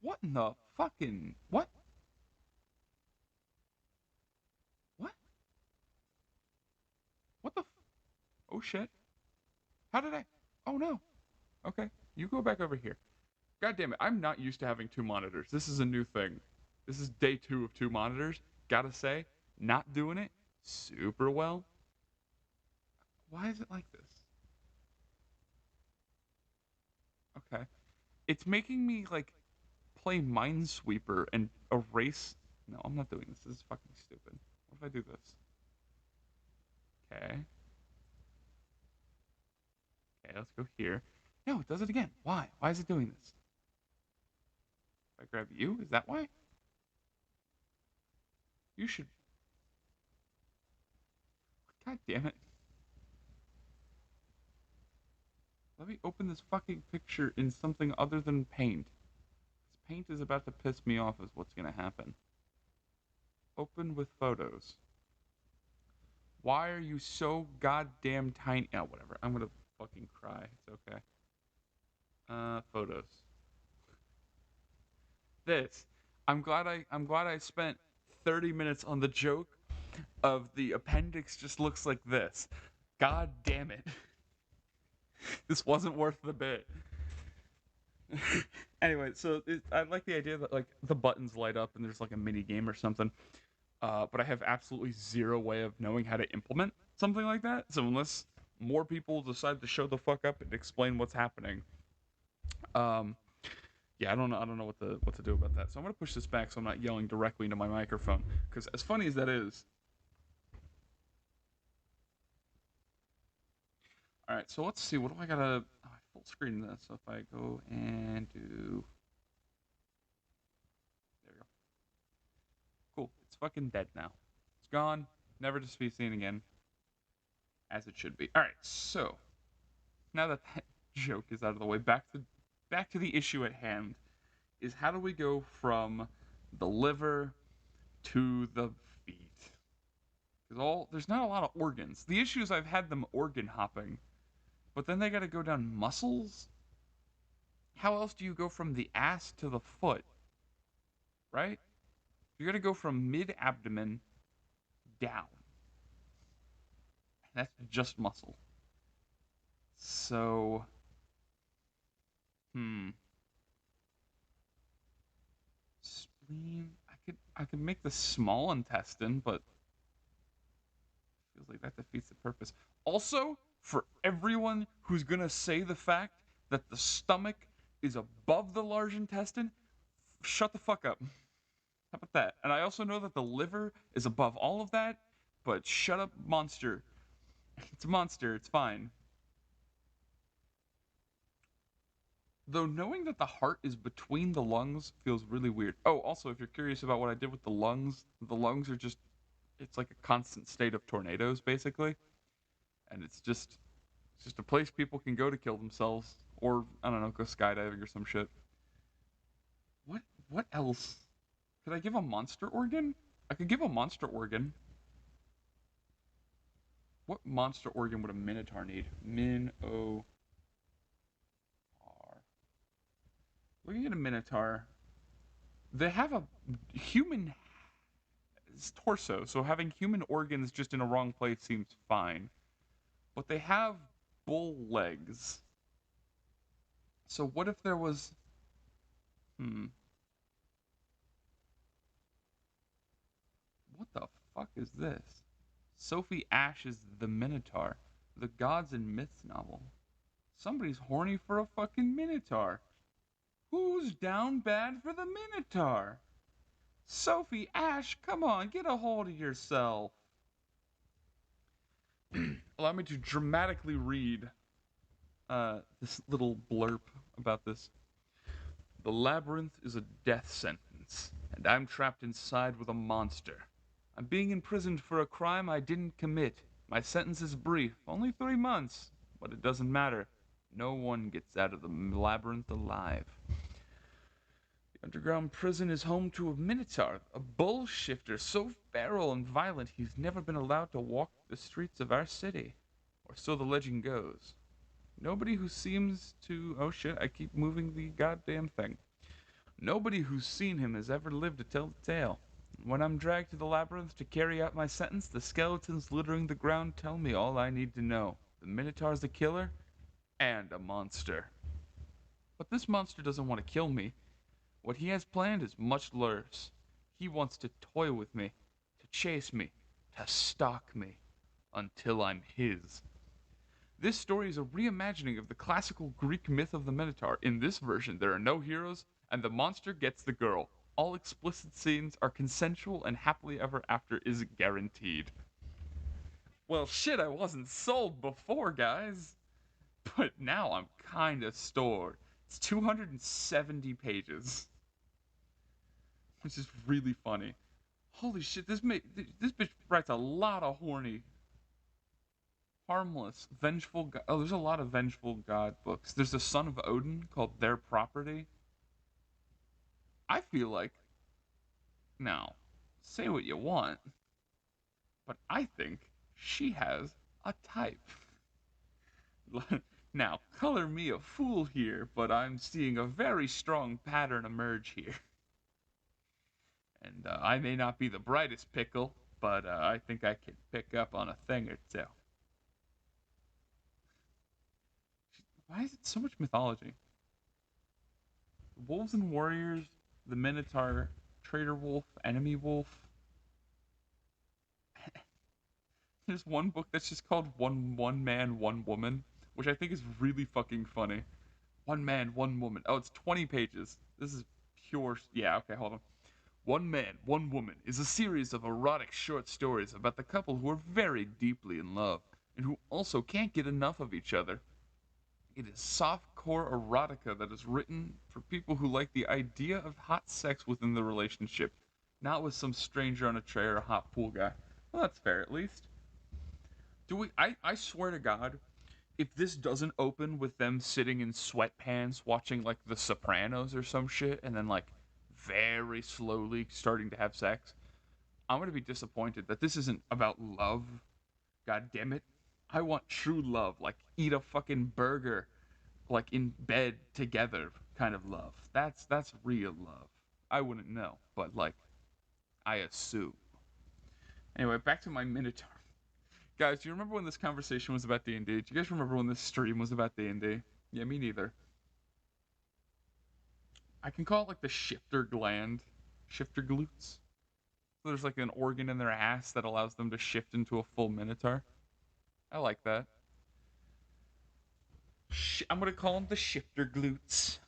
What in the fucking... What? What? What the Oh shit. How did I... Oh no. Okay, you go back over here. God damn it, I'm not used to having two monitors. This is a new thing. This is day 2 of 2 monitors. Gotta say, not doing it super well. Why is it like this? Okay. It's making me, like, play Minesweeper and erase... No, I'm not doing this. This is fucking stupid. What if I do this? Okay. Okay, let's go here. No, it does it again. Why? Why is it doing this? If I grab you, is that why? You should... God damn it. Let me open this fucking picture in something other than Paint. Because Paint is about to piss me off is what's gonna happen. Open with photos. Why are you so goddamn tiny? Oh, whatever. I'm gonna fucking cry. It's okay. Photos. This. I'm glad I spent 30 minutes on the joke of the appendix just looks like this. God damn it. This wasn't worth the bit. Anyway, so I like the idea that like the buttons light up and there's like a mini game or something. But I have absolutely zero way of knowing how to implement something like that. So unless more people decide to show the fuck up and explain what's happening, um, yeah, I don't know what to do about that. So I'm gonna push this back so I'm not yelling directly into my microphone. Because as funny as that is, all right. So let's see. What do I gotta? Oh, I full screen this. So if I go and do, there we go. Cool. It's fucking dead now. It's gone. Never to be seen again. As it should be. All right. So now that that joke is out of the way, back to the issue at hand. Is how do we go from the liver to the feet? Because there's not a lot of organs. The issue is I've had them organ hopping, but then they got to go down muscles. How else do you go from the ass to the foot? Right? You're gonna go from mid abdomen down. That's just muscle. So, hmm, spleen. I could make the small intestine, but feels like that defeats the purpose. Also, for everyone who's gonna say the fact that the stomach is above the large intestine, shut the fuck up. How about that? And I also know that the liver is above all of that, but shut up, monster. It's a monster, it's fine. Though knowing that the heart is between the lungs feels really weird. Oh, also, if you're curious about what I did with the lungs are just, it's like a constant state of tornadoes, basically. And it's just a place people can go to kill themselves, or I don't know, go skydiving or some shit. What what else? Could I give a monster organ? I could give a monster organ. What monster organ would a minotaur need? Min o r. Looking at a minotaur, they have a human torso, so having human organs just in a wrong place seems fine. But they have bull legs. So what if there was? Hmm. What the fuck is this? Sophie Ashe's The Minotaur, the Gods and Myths novel. Somebody's horny for a fucking Minotaur. Who's down bad for the Minotaur? Sophie Ashe, come on, get a hold of yourself. Allow me to dramatically read this little blurb about this. The labyrinth is a death sentence, and I'm trapped inside with a monster. I'm being imprisoned for a crime I didn't commit. My sentence is brief, only 3 months, but it doesn't matter. No one gets out of the labyrinth alive. The underground prison is home to a minotaur, a bull shifter so feral and violent he's never been allowed to walk the streets of our city. Or so the legend goes. Nobody who seems to. Oh shit, I keep moving the goddamn thing. Nobody who's seen him has ever lived to tell the tale. When I'm dragged to the labyrinth to carry out my sentence, the skeletons littering the ground tell me all I need to know. The Minotaur's the killer and a monster. But this monster doesn't want to kill me. What he has planned is much worse. He wants to toy with me, to chase me, to stalk me, until I'm his. This story is a reimagining of the classical Greek myth of the Minotaur. In this version, there are no heroes, and the monster gets the girl. All explicit scenes are consensual, and happily ever after is guaranteed. Well, shit, I wasn't sold before, guys. But now I'm kinda stored. It's 270 pages, which is really funny. Holy shit, this bitch writes a lot of horny, harmless, vengeful. Oh, there's a lot of vengeful god books. There's the Son of Odin called Their Property. I feel like now, say what you want, but I think she has a type. Now, color me a fool here, but I'm seeing a very strong pattern emerge here. And I may not be the brightest pickle, but I think I can pick up on a thing or two. Why is it so much mythology? Wolves and Warriors, the Minotaur, Traitor Wolf, Enemy Wolf. There's one book that's just called One Man, One Woman, which I think is really fucking funny. One man, one woman. Oh, it's 20 pages. This is pure. Yeah, okay, hold on. One Man, One Woman is a series of erotic short stories about the couple who are very deeply in love and who also can't get enough of each other. It is softcore erotica that is written for people who like the idea of hot sex within the relationship, not with some stranger on a tray or a hot pool guy. Well, that's fair at least. Do we? I swear to God, if this doesn't open with them sitting in sweatpants watching like The Sopranos or some shit, and then like very slowly starting to have sex, I'm gonna be disappointed that this isn't about love. God damn it. I want true love, like eat a fucking burger, like in bed together kind of love. That's real love. I wouldn't know, but like I assume. Anyway, back to my Minotaur. Guys, do you remember when this conversation was about D&D? Do you guys remember when this stream was about D&D? Yeah, me neither. I can call it like the shifter gland. Shifter glutes. So there's like an organ in their ass that allows them to shift into a full Minotaur. I like that. I'm gonna call them the shifter glutes.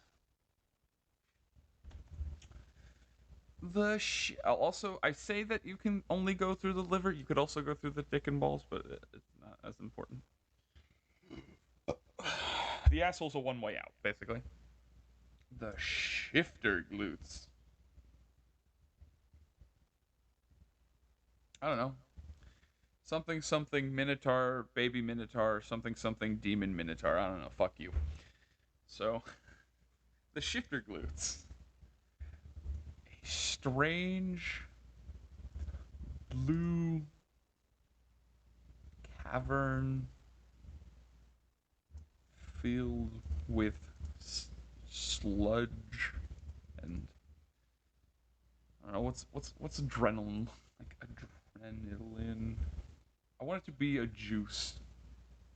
Also, I say that you can only go through the liver. You could also go through the dick and balls, but it's not as important. The asshole's a one way out, basically. The shifter glutes. I don't know. Something something Minotaur, baby Minotaur, something something demon Minotaur. I don't know. Fuck you. So, the shifter glutes. A strange blue cavern filled with sludge and I don't know what's adrenaline, like adrenaline. I want it to be a juice.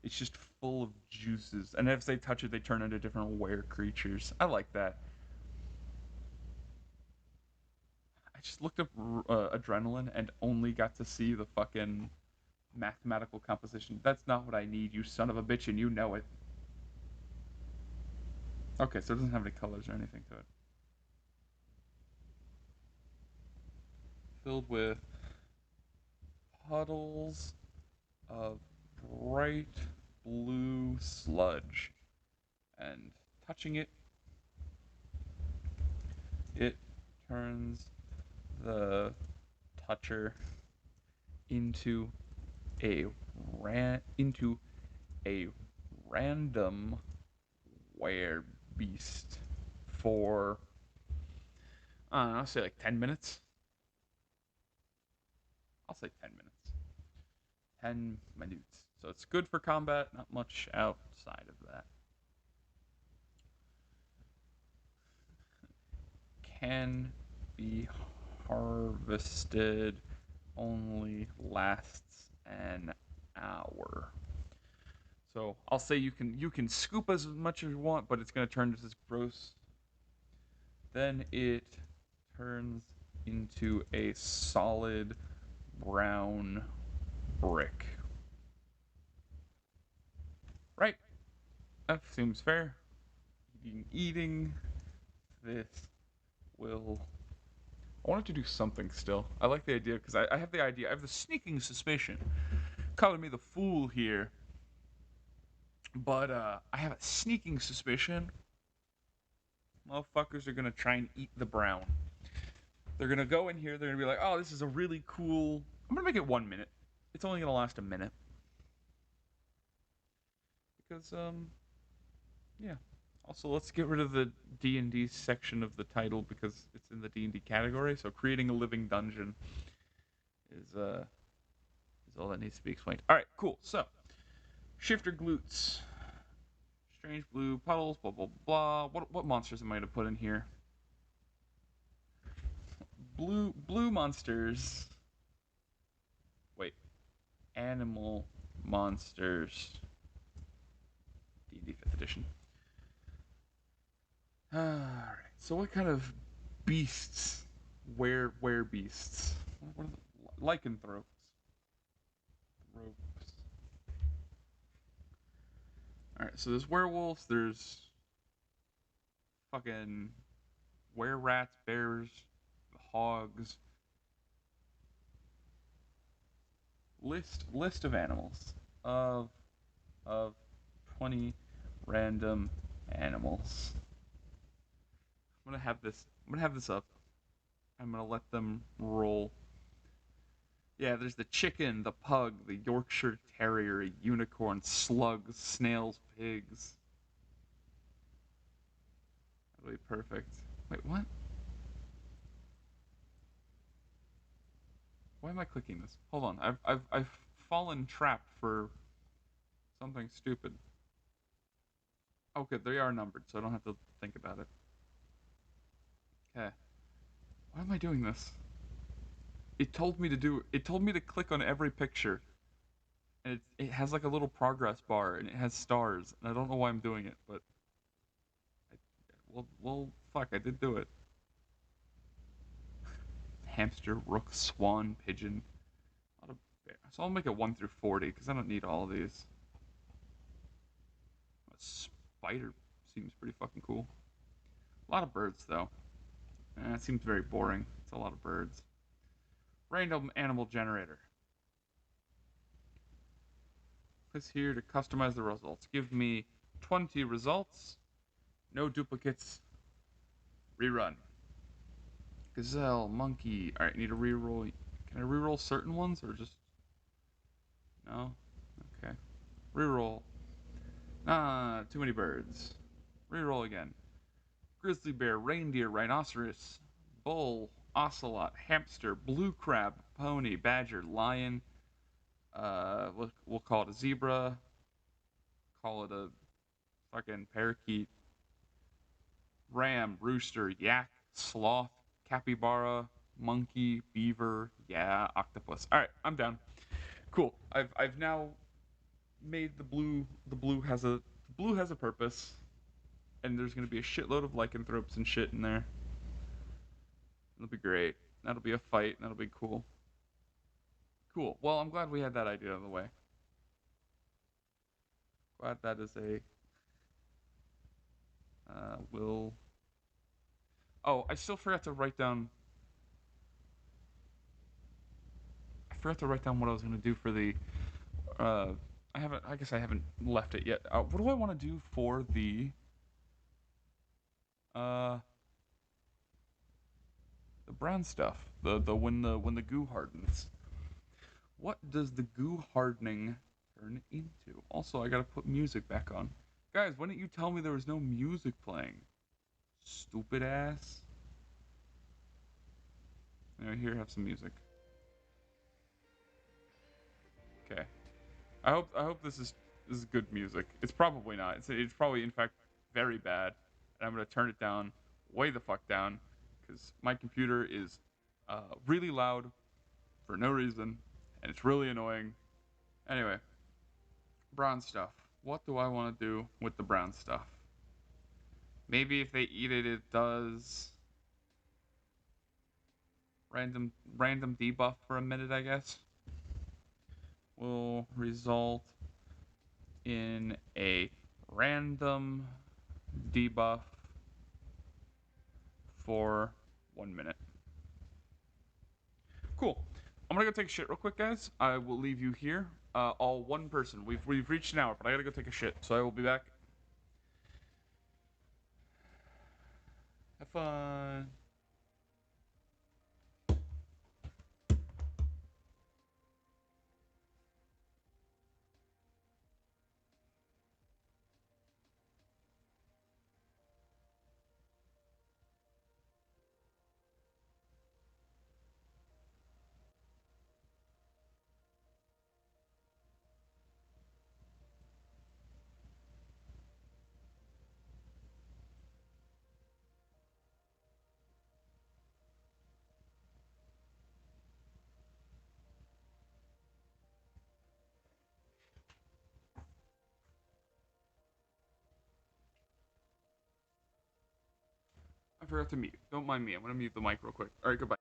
It's just full of juices, and as they touch it, they turn into different were creatures. I like that. I just looked up adrenaline and only got to see the fucking mathematical composition. That's not what I need, you son of a bitch, and you know it. Okay, so it doesn't have any colors or anything to it. Filled with puddles of bright blue sludge. And touching it, it turns the toucher into a into a random were beast for I don't know, I'll say like 10 minutes. I'll say 10 minutes. 10 minutes. So it's good for combat, not much outside of that. Can be harvested, only lasts an hour. So I'll say you can scoop as much as you want, but it's gonna turn into this gross. Then it turns into a solid brown brick. Right? That seems fair. Eating this will. I wanted to do something still. I like the idea because I have the idea. I have the sneaking suspicion. Calling me the fool here. But I have a sneaking suspicion motherfuckers are gonna try and eat the brown. They're gonna go in here, they're gonna be like, oh, this is a really cool. I'm gonna make it 1 minute. It's only gonna last a minute. Because, yeah. Also, let's get rid of the D&D section of the title because it's in the D&D category. So creating a living dungeon is all that needs to be explained. All right, cool. So, shifter glutes, strange blue puddles, blah blah blah. What monsters am I gonna put in here? Blue monsters. Wait, animal monsters. D&D 5th edition. Alright, So what kind of beasts? Where beasts? What are the lycanthropes? Ropes. All right. So there's werewolves. There's fucking were rats, bears, hogs. List of animals of of 20 random animals. I'm gonna have this up. I'm gonna let them roll. Yeah, there's the chicken, the pug, the Yorkshire Terrier, a unicorn, slugs, snails, pigs. That'll be perfect. Wait, what? Why am I clicking this? Hold on. I've fallen trapped for something stupid. Okay, they are numbered, so I don't have to think about it. Okay. Why am I doing this? It told me to click on every picture, and it has like a little progress bar, and it has stars, and I don't know why I'm doing it, but I, fuck, I did do it. Hamster, rook, swan, pigeon. A lot of bear. So I'll make it 1 through 40 because I don't need all of these. A spider seems pretty fucking cool. A lot of birds though. It seems very boring. It's a lot of birds. Random animal generator. Click here to customize the results. Give me 20 results. No duplicates. Rerun. Gazelle, monkey. Alright, need to reroll. Can I reroll certain ones or just. No? Okay. Reroll. Ah, too many birds. Reroll again. Grizzly bear, reindeer, rhinoceros, bull, ocelot, hamster, blue crab, pony, badger, lion. We'll call it a zebra. Call it a fucking parakeet. Ram, rooster, yak, sloth, capybara, monkey, beaver, yeah, octopus. All right, I'm down. Cool. I've now made the blue has a purpose, and there's gonna be a shitload of lycanthropes and shit in there. It'll be great. That'll be a fight. That'll be cool. Cool. Well, I'm glad we had that idea out of the way. Glad that is a will. Oh, I still forgot to write down. I forgot to write down what I was gonna do for the. Uh, I haven't. I guess I haven't left it yet. What do I want to do for uh the brown stuff? The when the goo hardens. What does the goo hardening turn into? Also, I gotta put music back on. Guys, why didn't you tell me there was no music playing? Stupid ass. Anyway, here, have some music. Okay. I hope this is good music. It's probably not. It's probably in fact very bad. And I'm gonna turn it down, way the fuck down, because my computer is really loud for no reason, and it's really annoying. Anyway, brown stuff. What do I want to do with the brown stuff? Maybe if they eat it, it does random debuff for a minute, I guess. Will result in a random debuff for 1 minute. Cool. I'm gonna go take a shit real quick, guys. I will leave you here. All one person. We've reached an hour, but I gotta go take a shit, so I will be back. Have fun. forgot to mute. Don't mind me. I'm gonna mute the mic real quick. All right, goodbye.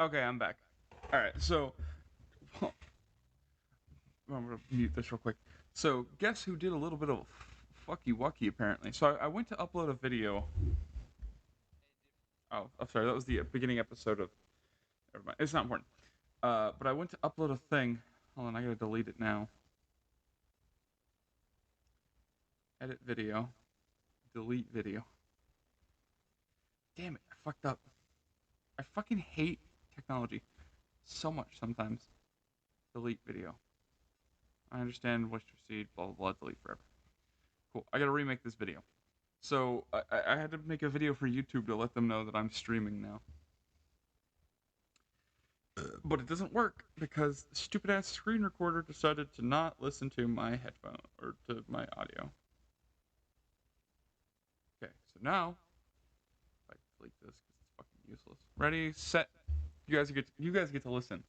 Okay, I'm back. All right, so I'm gonna mute this real quick. So, guess who did a little bit of fucky wucky apparently? So I went to upload a video. Oh, I'm sorry. That was the beginning episode of. Never mind. It's not important. But I went to upload a thing. Hold on, I gotta delete it now. Edit video. Delete video. Damn it! I fucked up. I fucking hate technology so much sometimes. Delete video. I understand. Wish to proceed. Blah blah blah. Delete forever. Cool. I gotta remake this video. So I had to make a video for YouTube to let them know that I'm streaming now. But it doesn't work because the stupid ass screen recorder decided to not listen to my headphone or to my audio. Okay, so now if I delete this because it's fucking useless. Ready, set. You guys get to listen.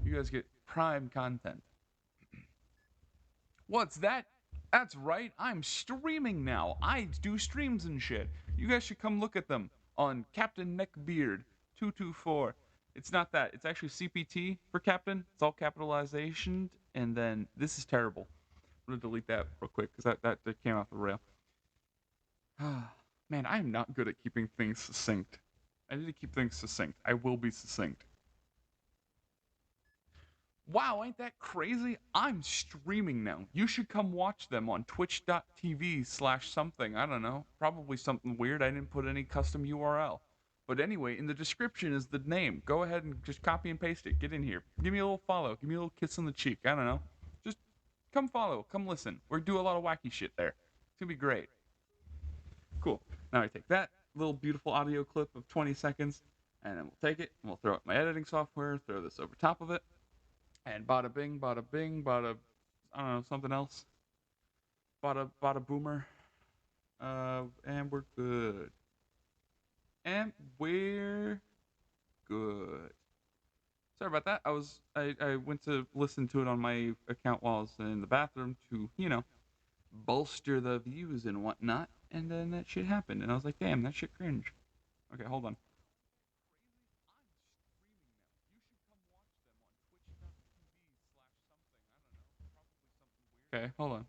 You guys get prime content. What's that? That's right, I'm streaming now. I do streams and shit. You guys should come look at them on Captain Neckbeard 224. It's not that. It's actually CPT for Captain. It's all capitalization. And then this is terrible. I'm gonna delete that real quick because that came off the rail. Man, I am not good at keeping things succinct. I need to keep things succinct. I will be succinct. Wow, ain't that crazy? I'm streaming now. You should come watch them on twitch.tv/something. I don't know. Probably something weird. I didn't put any custom URL. But anyway, in the description is the name. Go ahead and just copy and paste it. Get in here. Give me a little follow. Give me a little kiss on the cheek. I don't know. Just come follow. Come listen. We do a lot of wacky shit there. It's going to be great. Cool. Now I take that little beautiful audio clip of 20 seconds, and then we'll take it, and we'll throw it in my editing software, throw this over top of it, and bada bing, bada, I don't know, something else. Bada boomer. And we're good. And we're good. Sorry about that. I went to listen to it on my account while I was in the bathroom to, bolster the views and whatnot. And then that shit happened. And I was like, damn, that shit cringe. Okay, hold on. Okay, hold on.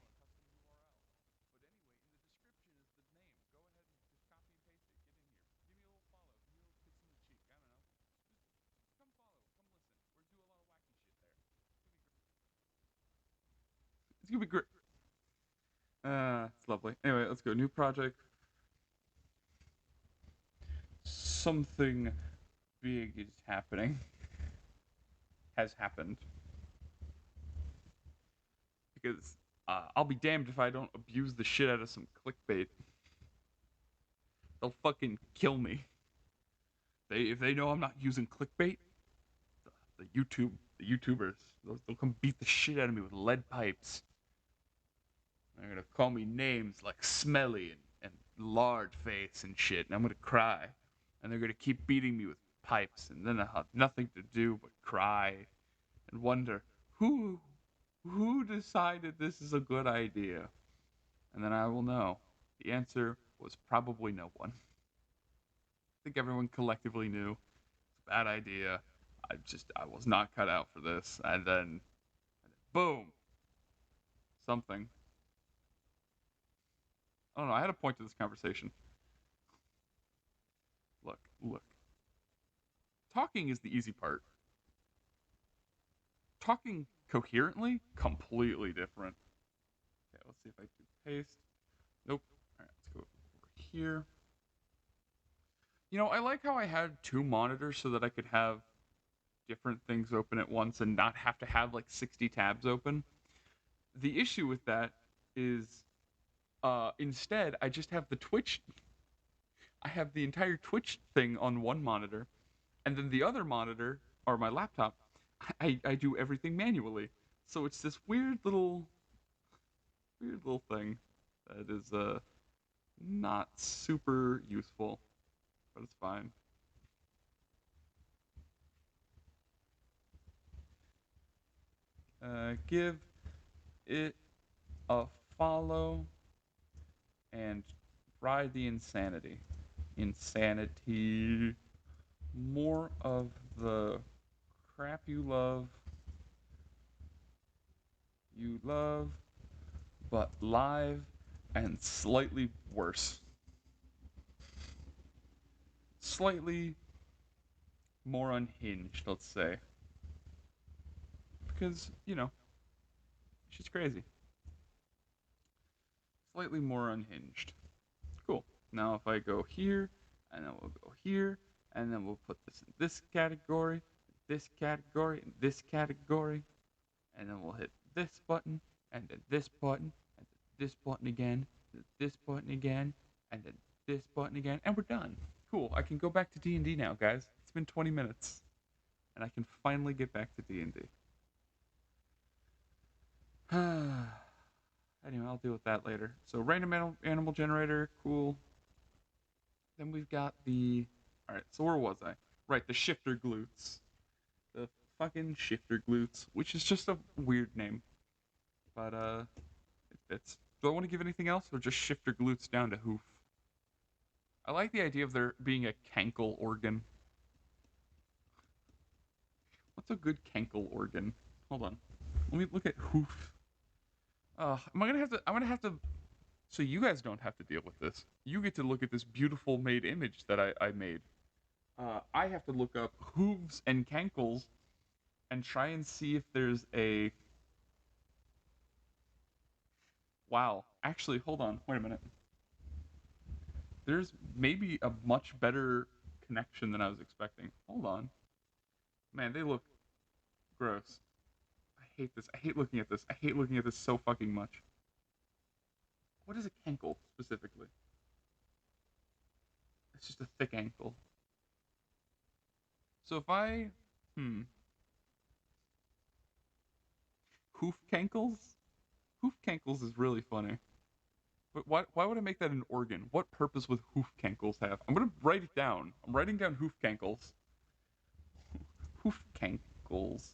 It's gonna be great. It's lovely. Anyway, let's go. New project. Something big is happening. Has happened. Because I'll be damned if I don't abuse the shit out of some clickbait. They'll fucking kill me. If they know I'm not using clickbait, the YouTubers, they'll come beat the shit out of me with lead pipes. They're gonna call me names like smelly and lard face and shit, and I'm gonna cry. And they're gonna keep beating me with pipes, and then I'll have nothing to do but cry and wonder who decided this is a good idea. And then I will know. The answer was probably no one. I think everyone collectively knew it's a bad idea. I was not cut out for this. And then, boom, something. I don't know. I had a point to this conversation. Look. Talking is the easy part. Talking coherently, completely different. Okay, let's see if I can paste. Nope. All right, let's go over here. I like how I had two monitors so that I could have different things open at once and not have to have like 60 tabs open. The issue with that is instead I just have the Twitch. I have the entire Twitch thing on one monitor, and then the other monitor, or my laptop, I do everything manually. So it's this weird little thing that is not super useful, but it's fine. Give it a follow and ride the insanity. Insanity. More of the crap you love, but live and slightly worse. Slightly more unhinged, let's say. Because, she's crazy. Slightly more unhinged. Cool. Now if I go here, and then we'll go here, and then we'll put this in this category, and this category, and then we'll hit this button, and then this button, and then this button again, and then this button again, and then this button again, and we're done. Cool. I can go back to D&D now, guys. It's been 20 minutes, and I can finally get back to D&D. Anyway, I'll deal with that later. So random animal generator, cool. Then we've got the. All right, so where was I? Right, the shifter glutes. The fucking shifter glutes, which is just a weird name, but it fits. Do I want to give anything else, or just shifter glutes down to hoof? I like the idea of there being a cankle organ. What's a good cankle organ? Hold on. Let me look at hoof. Am I gonna have to? I'm gonna have to. So you guys don't have to deal with this. You get to look at this beautiful made image that I made. I have to look up hooves and cankles and try and see if there's a. Wow. Actually, hold on. Wait a minute. There's maybe a much better connection than I was expecting. Hold on. Man, they look gross. I hate this. I hate looking at this. I hate looking at this so fucking much. What is a cankle specifically? It's just a thick ankle. So if I, hoof cankles? Hoof cankles is really funny. But why would I make that an organ? What purpose would hoof cankles have? I'm gonna write it down. I'm writing down hoof cankles. Hoof cankles.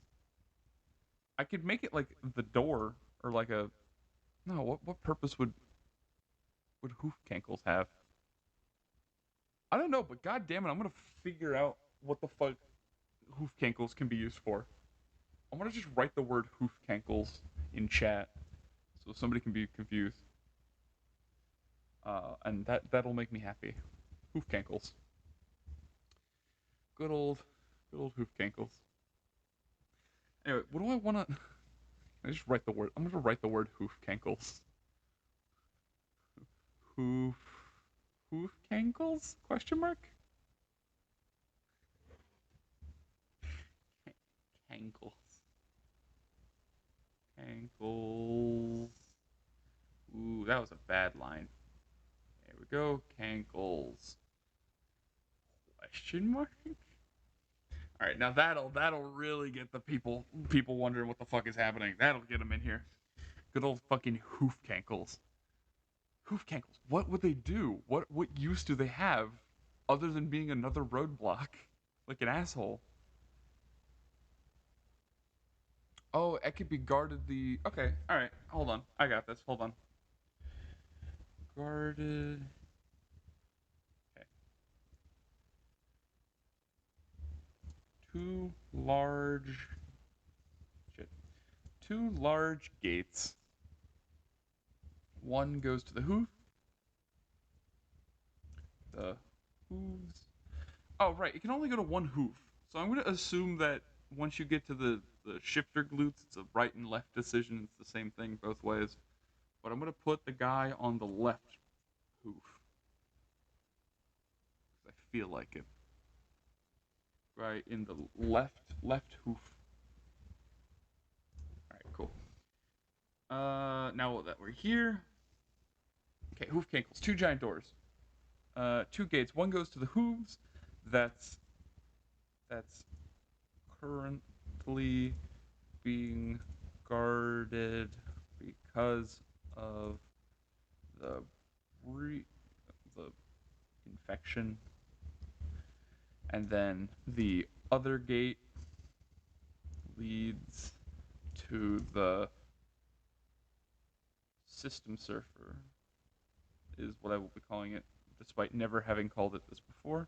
I could make it like the door or like a. No, what purpose would hoof cankles have? I don't know, but god damn it, I'm gonna figure out what the fuck hoof cankles can be used for. I'm gonna just write the word hoof cankles in chat so somebody can be confused. And that'll make me happy. Hoof cankles. Good old hoof cankles. Anyway, what do I wanna? I just write the word. I'm gonna write the word hoof cankles. Hoof cankles? Question mark? Cankles. Cankles. Ooh, that was a bad line. There we go. Cankles. Question mark? All right, now that'll really get the people wondering what the fuck is happening. That'll get them in here. Good old fucking hoof cankles. Hoof cankles. What would they do? What use do they have other than being another roadblock? Like an asshole. Oh, it could be guarded the. Okay, all right. Hold on. I got this. Hold on. Guarded. Okay. Two large. Shit. Two large gates. One goes to the hoof. The hooves. Oh, right. It can only go to one hoof. So I'm going to assume that once you get to the shifter glutes, it's a right and left decision. It's the same thing both ways. But I'm going to put the guy on the left hoof. Because I feel like it. Right in the left hoof. Alright, cool. Now that we're here. Okay, hoof cankles. Two giant doors. Two gates. One goes to the hooves. That's currently being guarded because of the the infection, and then the other gate leads to the system surfer is what I will be calling it, despite never having called it this before.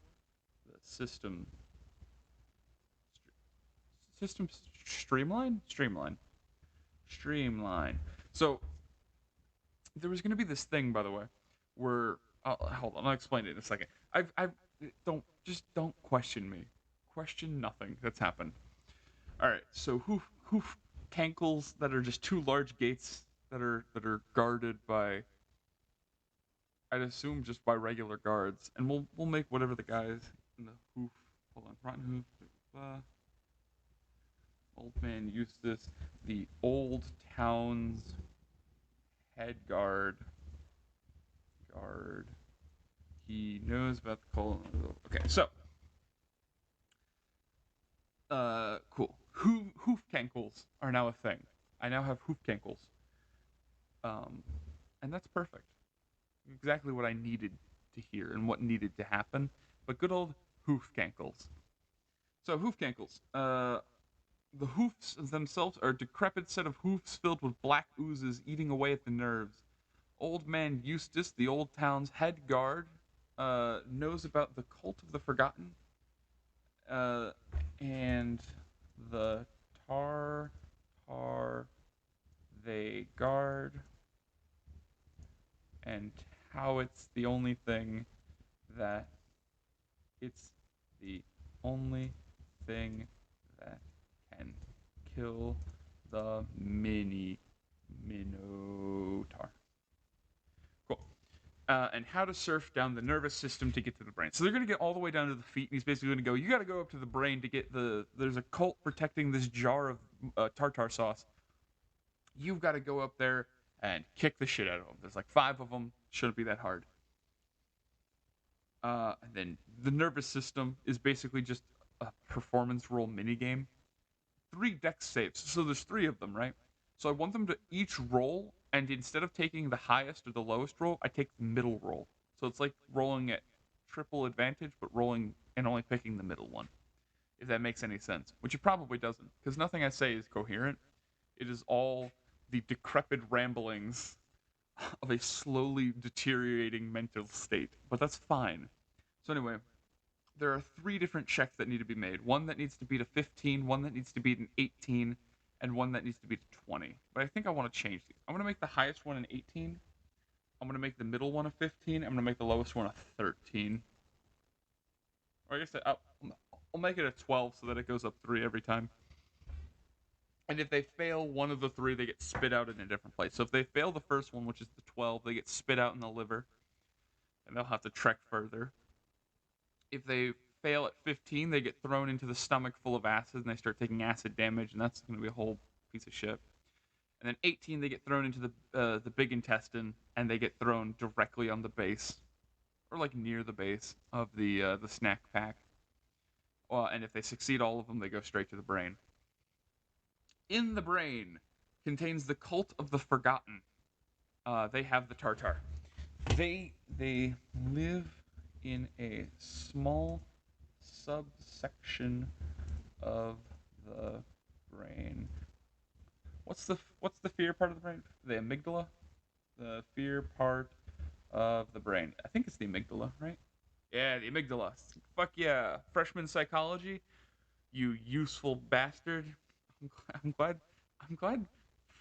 The system streamline. So there was going to be this thing, by the way, where hold on, I'll explain it in a second. I've don't question me, question nothing that's happened. All right, so hoof cankles that are just two large gates that are guarded by, I'd assume, just by regular guards, and we'll make whatever the guys in the hoof. Hold on, rotten hoof. Old man Eustace, the old town's head guard. He knows about the colon. Okay, so Cool. Hoofcankles are now a thing. I now have hoofcankles. Um, and that's perfect. Exactly what I needed to hear and what needed to happen. But good old hoofcankles. So hoofcankles. The hoofs themselves are a decrepit set of hoofs filled with black oozes eating away at the nerves. Old man Eustace, the old town's head guard, knows about the cult of the forgotten, uh, and the tar they guard, and how that it's the only thing that can kill the Minotaur. Cool. And how to surf down the nervous system to get to the brain. So they're going to get all the way down to the feet, and he's basically going to go, you got to go up to the brain to get the. There's a cult protecting this jar of tartar sauce. You've got to go up there and kick the shit out of them. There's like 5 of them. Shouldn't be that hard. And then the nervous system is basically just a performance roll minigame. 3 dex saves. So there's 3 of them, right? So I want them to each roll, and instead of taking the highest or the lowest roll, I take the middle roll. So it's like rolling at triple advantage, but rolling and only picking the middle one. If that makes any sense. Which it probably doesn't, because nothing I say is coherent. It is all the decrepit ramblings of a slowly deteriorating mental state. But that's fine. So anyway, there are 3 different checks that need to be made. One that needs to beat a 15, one that needs to beat an 18, and one that needs to beat a 20. But I think I want to change these. I'm going to make the highest one an 18. I'm going to make the middle one a 15. I'm going to make the lowest one a 13. Or I guess I'll make it a 12 so that it goes up 3 every time. And if they fail one of the 3, they get spit out in a different place. So if they fail the first one, which is the 12, they get spit out in the liver, and they'll have to trek further. If they fail at 15, they get thrown into the stomach full of acid, and they start taking acid damage, and that's going to be a whole piece of shit. And then 18, they get thrown into the big intestine, and they get thrown directly on the base, or like near the base of the snack pack. And if they succeed all of them, they go straight to the brain. In the brain contains the cult of the forgotten. They have the Tartar. They live in a small subsection of the brain. What's the fear part of the brain? The amygdala? The fear part of the brain. I think it's the amygdala, right? Yeah, the amygdala. Fuck yeah. Freshman psychology, you useful bastard. I'm glad I'm glad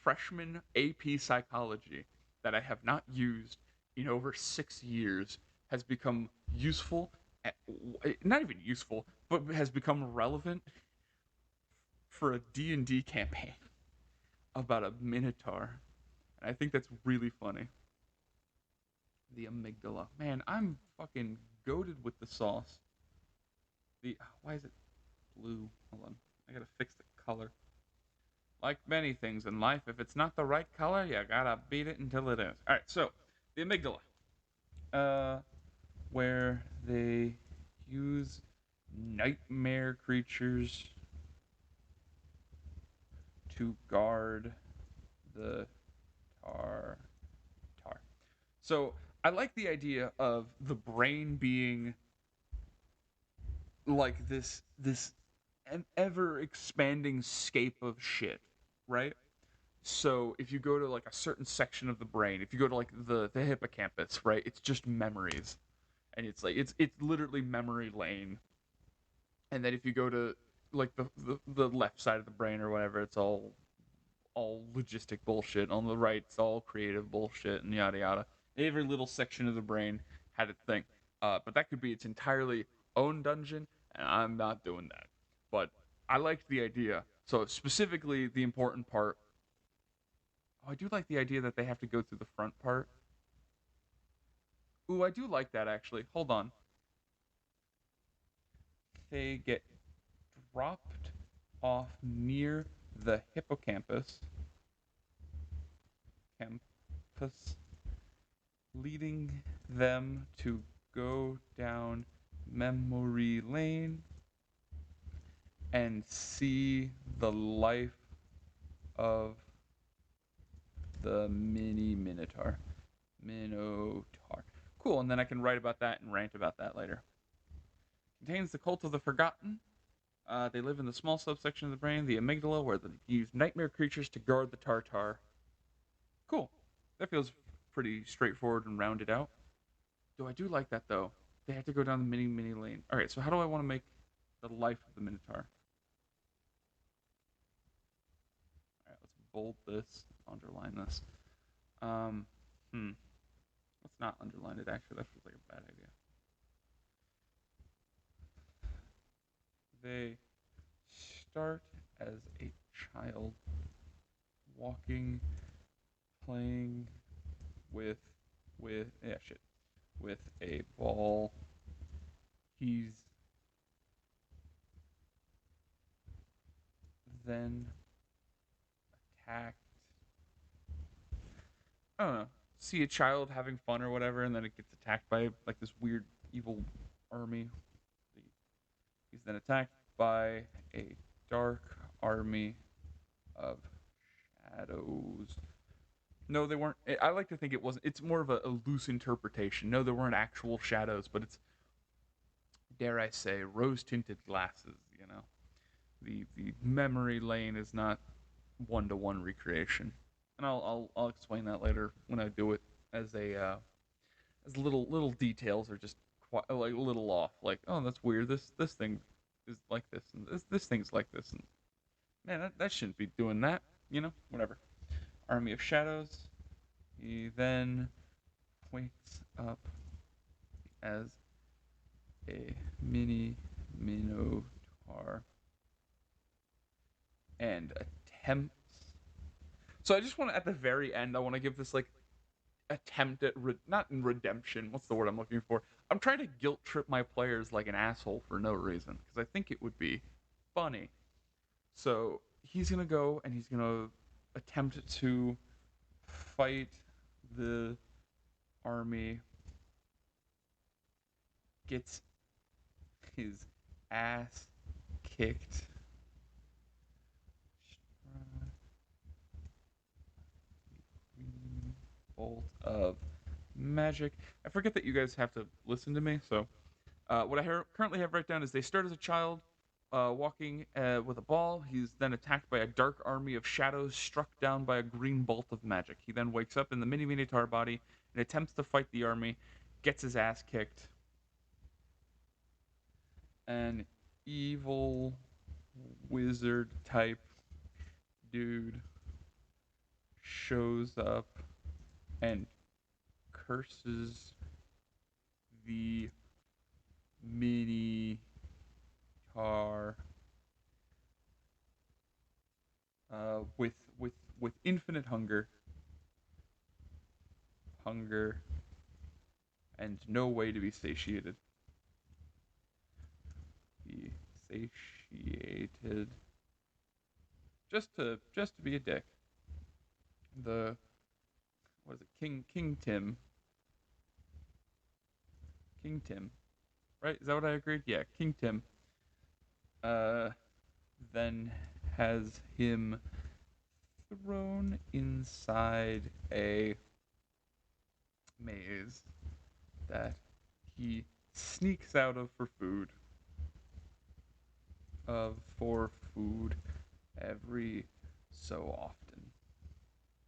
freshman AP psychology that I have not used in over 6 years has become useful, not even useful, but has become relevant for a D&D campaign about a minotaur. And I think that's really funny. The amygdala. Man, I'm fucking goated with the sauce. Why is it blue? Hold on. I gotta fix the color. Like many things in life, if it's not the right color, you gotta beat it until it is. Alright, so the amygdala. Where they use nightmare creatures to guard the tar. So I like the idea of the brain being like this an ever expanding scape of shit, right? So if you go to like a certain section of the brain, if you go to like the hippocampus, right, it's just memories, and it's like it's literally memory lane. And then if you go to like the left side of the brain or whatever, it's all logistic bullshit. On the right, it's all creative bullshit and yada yada. Every little section of the brain had its thing, but that could be its entirely own dungeon, and I'm not doing that. But I liked the idea. So specifically, the important part. Oh, I do like the idea that they have to go through the front part. Ooh, I do like that actually. Hold on. They get dropped off near the hippocampus. Campus, leading them to go down memory lane and see the life of the mini Minotaur. Minotaur. Cool, and then I can write about that and rant about that later. Contains the cult of the forgotten. They live in the small subsection of the brain, the amygdala, where they use nightmare creatures to guard the Tartar. Cool. That feels pretty straightforward and rounded out. Do I do like that though? They have to go down the mini lane. All right, so how do I want to make the life of the Minotaur? All right, let's bold this, underline this. Um, hmm. Let's not underline it. Actually, that feels like a bad idea. They start as a child, walking, playing with yeah shit with a ball. He's then attacked. I don't know. See a child having fun or whatever, and then it gets attacked by like this weird evil army. He's then attacked by a dark army of shadows. No, they weren't. I like to think it wasn't. It's more of a loose interpretation. No, there weren't actual shadows, but it's, dare I say, rose tinted glasses. You know, the memory lane is not one to one recreation, and I'll explain that later when I do it as a as little details are just quite, like a little off. Like, oh, that's weird. This thing is like this, and this thing's like this, and man, that shouldn't be doing that. You know, whatever. Army of Shadows. He then wakes up as a mini Minotaur and attempts. So I just want to, at the very end, I want to give this like attempt at not in redemption. What's the word I'm looking for? I'm trying to guilt trip my players like an asshole for no reason because I think it would be funny. So he's gonna go and he's gonna attempt to fight the army. Gets his ass kicked. Bolt of magic. I forget that you guys have to listen to me, so what I currently have right down is they start as a child, walking with a ball. He's then attacked by a dark army of shadows, struck down by a green bolt of magic. He then wakes up in the mini Minotaur body and attempts to fight the army, gets his ass kicked. An evil wizard type dude shows up and curses the mini tar with infinite hunger and no way to be satiated. Be satiated. Just to be a dick. The what is it? King Tim. King Tim. Right? Is that what I agreed? Yeah, King Tim. Uh then has him thrown inside a maze that he sneaks out of for food every so often.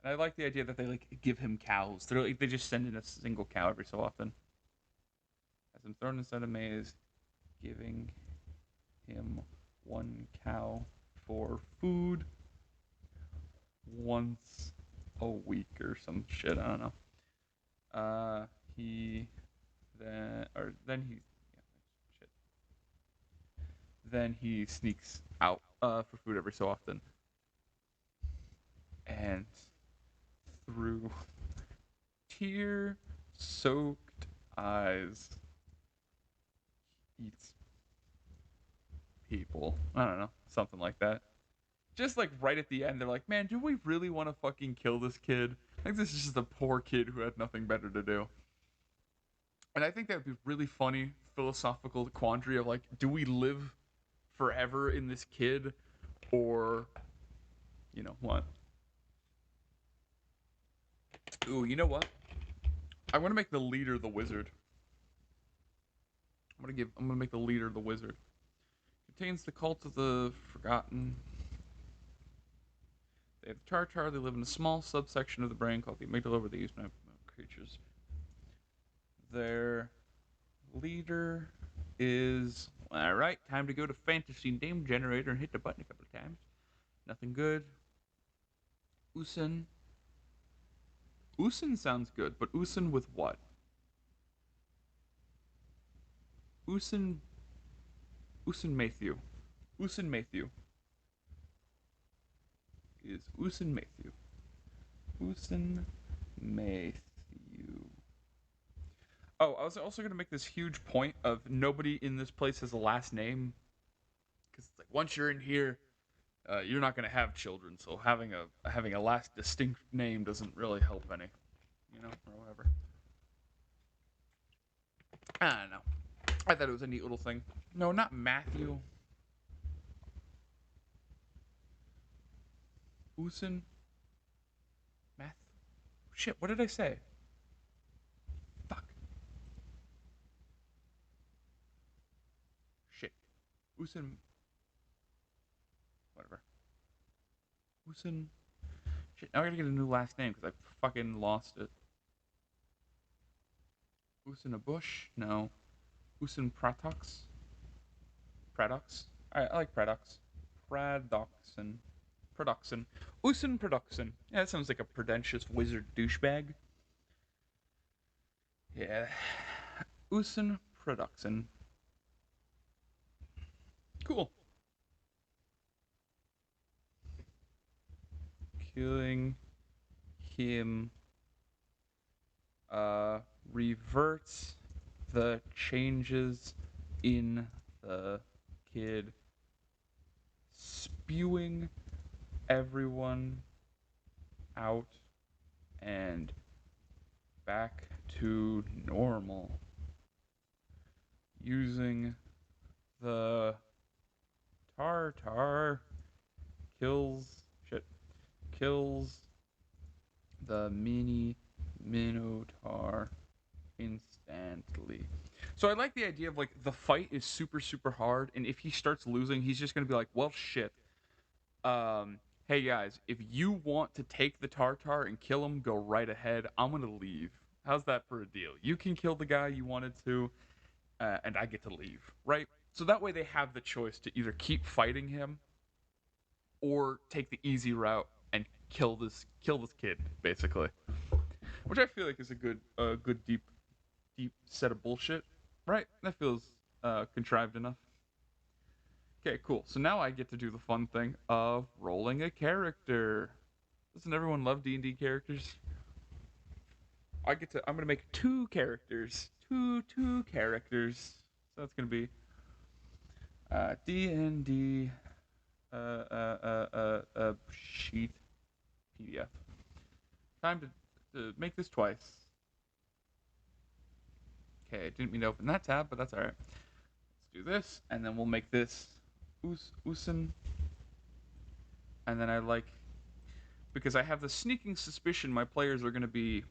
And I like the idea that they like give him cows. They just send in a single cow every so often. Has him thrown inside a maze, giving him one cow for food once a week or some shit. I don't know. He then he yeah, shit. Then he sneaks out for food every so often, and through tear-soaked eyes eats people. I don't know, something like that. Just like right at the end, they're like, "Man, do we really want to fucking kill this kid? Like this is just a poor kid who had nothing better to do." And I think that would be really funny philosophical quandary of like, do we live forever in this kid, or you know what? Ooh, you know what? I'm gonna make the leader the wizard. I'm gonna make the leader the wizard. Contains the cult of the forgotten. They have Tartar. They live in a small subsection of the brain called the amygdala, where they use creatures. Their leader is all right. Time to go to Fantasy Name Generator and hit the button a couple of times. Nothing good. Usin. Usin sounds good, but Usin with what? Usin. Usin Matthew. Usin Matthew. Is Usin Matthew. Usin Matthew. Oh, I was also going to make this huge point of nobody in this place has a last name. Because it's like, once you're in here, you're not going to have children. So having a last distinct name doesn't really help any. You know, or whatever. I don't know. I thought it was a neat little thing. No, not Matthew. Usin. Math. Shit, what did I say? Fuck. Shit. Usin. Whatever. Usin. Shit, now I gotta get a new last name because I fucking lost it. Usin a Bush? No. Usin Pratox? Pradox? Alright, I like Pradox. Pradoxin. Production. Usin Production. Yeah, that sounds like a pretentious wizard douchebag. Yeah. Usin Production. Cool. Killing him reverts the changes in the kid, spewing everyone out and back to normal using the Tartar kills the mini Minotaur instantly. So I like the idea of like the fight is super super hard, and if he starts losing, he's just gonna be like, well shit. Hey guys, if you want to take the Tartar and kill him, go right ahead. I'm gonna leave. How's that for a deal? You can kill the guy you wanted to, and I get to leave, right? So that way they have the choice to either keep fighting him or take the easy route and kill this kid, basically. Which I feel like is a good deep set of bullshit, right? That feels contrived enough. Okay, cool. So now I get to do the fun thing of rolling a character. Doesn't everyone love D&D characters? I'm gonna make two characters, two characters. So that's gonna be D&D sheet PDF. Time to make this twice. Okay, I didn't mean to open that tab, but that's alright. Let's do this, and then we'll make this Usin. And then because I have the sneaking suspicion my players are gonna be,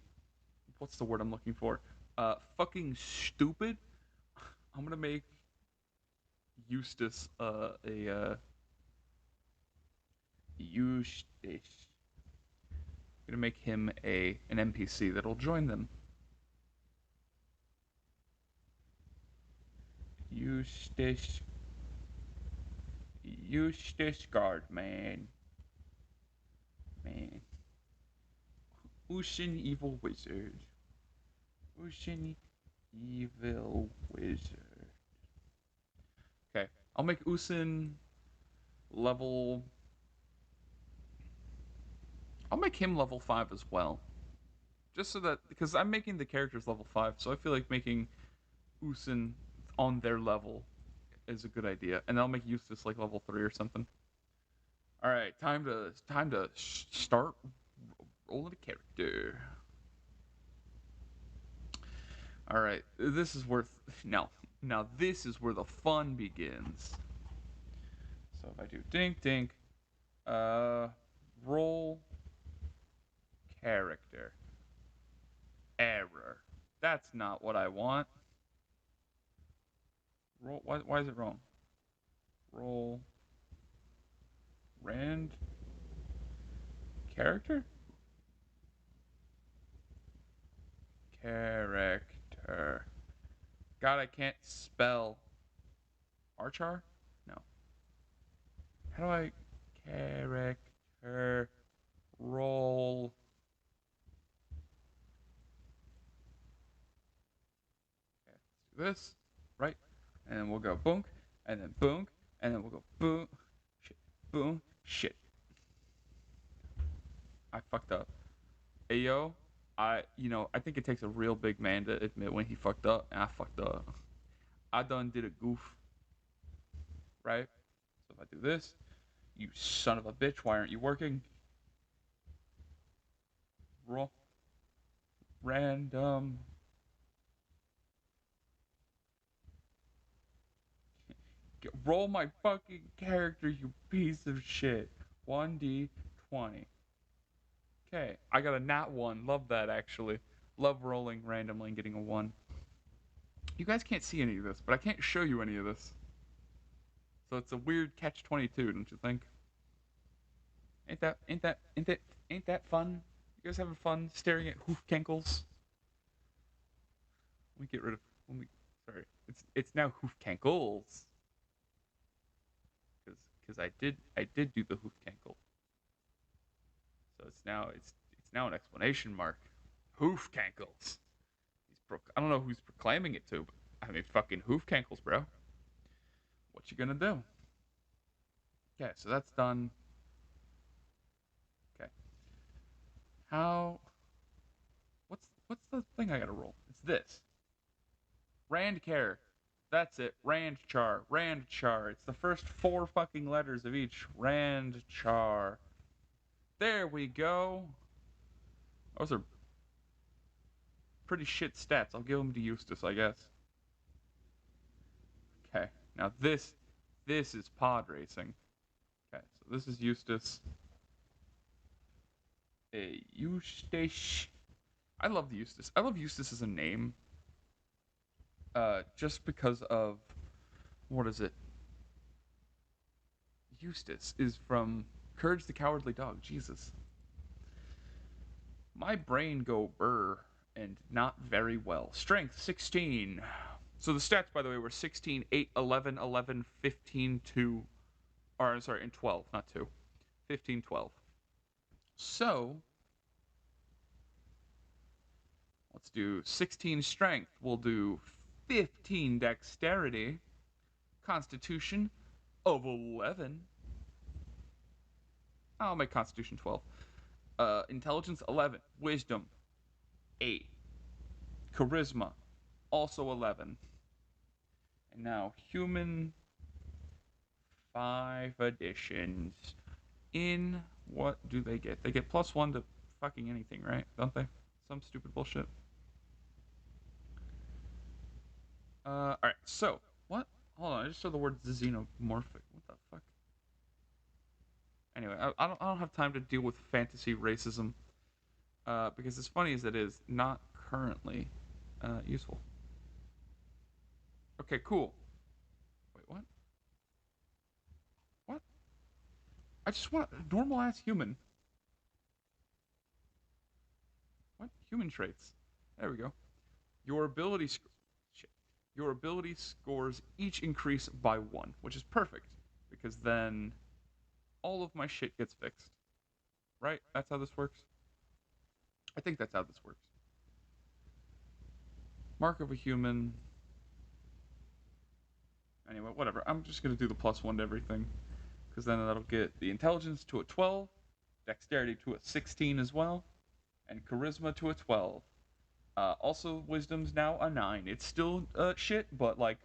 what's the word I'm looking for? Fucking stupid. I'm gonna make Eustace Eustace. I'm gonna make him an NPC that'll join them. Eustace Guardman. Man. Usin Evil Wizard. Usin Evil Wizard. Okay. I'll make Usin level. I'll make him level 5 as well. Just so that, because I'm making the characters level 5, so I feel like making Usin on their level is a good idea. And I'll make Eustace like level 3 or something. Alright, time to start rolling a character. Alright, this is where now this is where the fun begins. So if I do dink dink, roll character. Error. That's not what I want. Roll. Why is it wrong? Roll. Rand. Character? Character. God, I can't spell. Archar? No. How do I. Character. Roll. Okay, let's do this. Right? And then we'll go boonk. And then boonk. And then we'll go boom. Shit. Boom. Shit. I fucked up. Ayo, I think it takes a real big man to admit when he fucked up, and I fucked up. I done did a goof, right? So if I do this, you son of a bitch, why aren't you working? Roll. Random. Roll my fucking character, you piece of shit. 1d20. Okay, I got a nat 1. Love that, actually. Love rolling randomly and getting a 1. You guys can't see any of this, but I can't show you any of this. So it's a weird catch-22, don't you think? Ain't that fun? You guys having fun staring at hoofcankles? Let me get rid of let me sorry. It's now hoofcankles. Cause I did do the hoofcankle. So it's now an explanation mark. Hoofcankles. I don't know who's proclaiming it to, but I mean fucking hoofcankles, bro. What you gonna do? Okay, so that's done. Okay. How what's the thing I gotta roll? It's this. Rand Care. That's it. Randchar. Randchar. It's the first 4 fucking letters of each. Randchar. There we go. Those are pretty shit stats. I'll give them to Eustace, I guess. Okay. Now this is pod racing. Okay, so this is Eustace. Eustace. I love Eustace. I love Eustace as a name. Just because of what is it? Eustace is from Courage the Cowardly Dog. Jesus. My brain go burr and not very well. Strength 16. So the stats, by the way, were 16, 8, 11, 11, 15, 2. Or, I'm sorry, and 12, not 2. 15, 12. So, let's do 16 strength. We'll do 15 dexterity. Constitution of 11. I'll make Constitution 12. Intelligence 11. Wisdom 8. Charisma also 11. And now human 5 additions. In what do they get? They get +1 to fucking anything, right? Don't they? Some stupid bullshit. Alright, so, what? Hold on, I just saw the word xenomorphic. What the fuck? Anyway, I don't have time to deal with fantasy racism. Because as funny as it is, not currently useful. Okay, cool. Wait, what? What? I just want a normal ass human. What? Human traits. There we go. Your ability shit. Your ability scores each increase by 1, which is perfect because then all of my shit gets fixed. Right? That's how this works. I think that's how this works. Mark of a human. Anyway, whatever. I'm just gonna do the +1 to everything because then that'll get the intelligence to a 12, dexterity to a 16 as well, and charisma to a 12. Also, wisdom's now a 9. It's still shit, but like,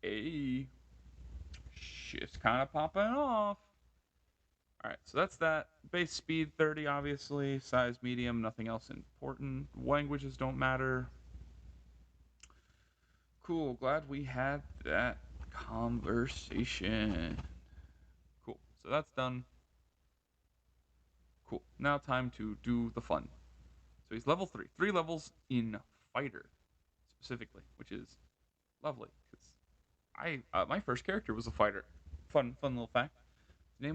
hey, shit's kind of popping off. Alright, so that's that. Base speed 30, obviously. Size medium, nothing else important. Languages don't matter. Cool, glad we had that conversation. Cool. So that's done. Cool. Now time to do the fun. So he's level 3. 3 levels in fighter, specifically, which is lovely. Because my first character was a fighter. Fun little fact. His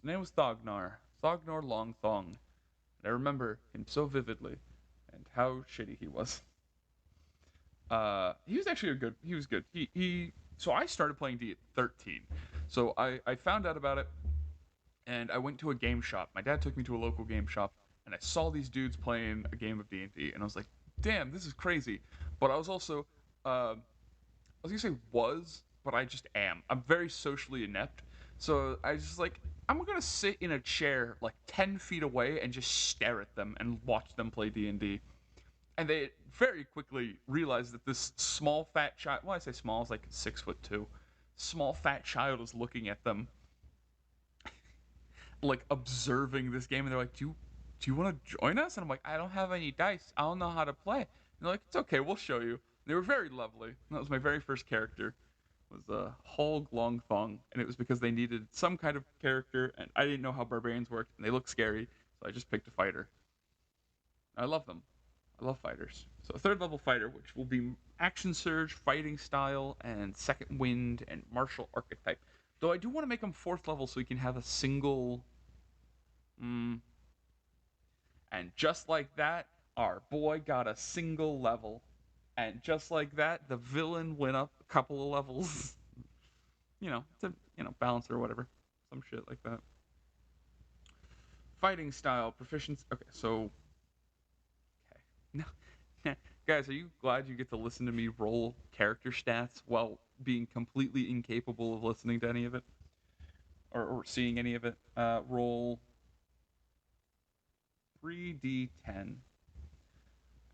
name was Thognar. Thognar Longthong. And I remember him so vividly and how shitty he was. He was actually he was good. So I started playing D at 13. So I found out about it and I went to a game shop. My dad took me to a local game shop and I saw these dudes playing a game of D&D and I was like, "Damn, this is crazy." But I was also I was gonna say but I just am. I'm very socially inept. So I was just like, I'm gonna sit in a chair like 10 feet away and just stare at them and watch them play D&D. And they very quickly realized that this small fat child, well, I say small, it's like 6'2", small fat child is looking at them, like observing this game, and they're like, do you want to join us? And I'm like, I don't have any dice. I don't know how to play. And they're like, it's okay, we'll show you. They were very lovely. That was my very first character. Was Holg Longthong, and it was because they needed some kind of character, and I didn't know how barbarians worked, and they looked scary, so I just picked a fighter. I love them. I love fighters. So a third level fighter, which will be action surge, fighting style, and second wind, and martial archetype. Though I do want to make him fourth level so he can have a single. And just like that, our boy got a single level. And just like that, the villain went up a couple of levels. To balance or whatever, some shit like that. Fighting style, proficiency. Okay, so okay, guys, are you glad you get to listen to me roll character stats while being completely incapable of listening to any of it or seeing any of it? Roll 3d10,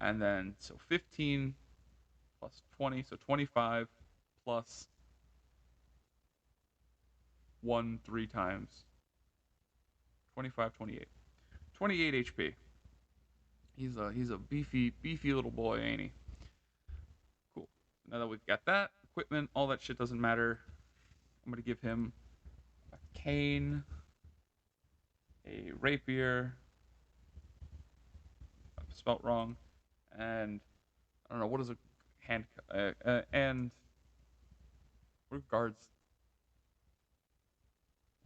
and then so 15 plus 20, so 25 plus 1 3 times 25, 28. 28 HP. He's a beefy little boy, ain't he? Cool. Now that we've got that equipment, all that shit doesn't matter. I'm gonna give him a cane, a rapier, spelt wrong, and I don't know what is a hand and what are guards?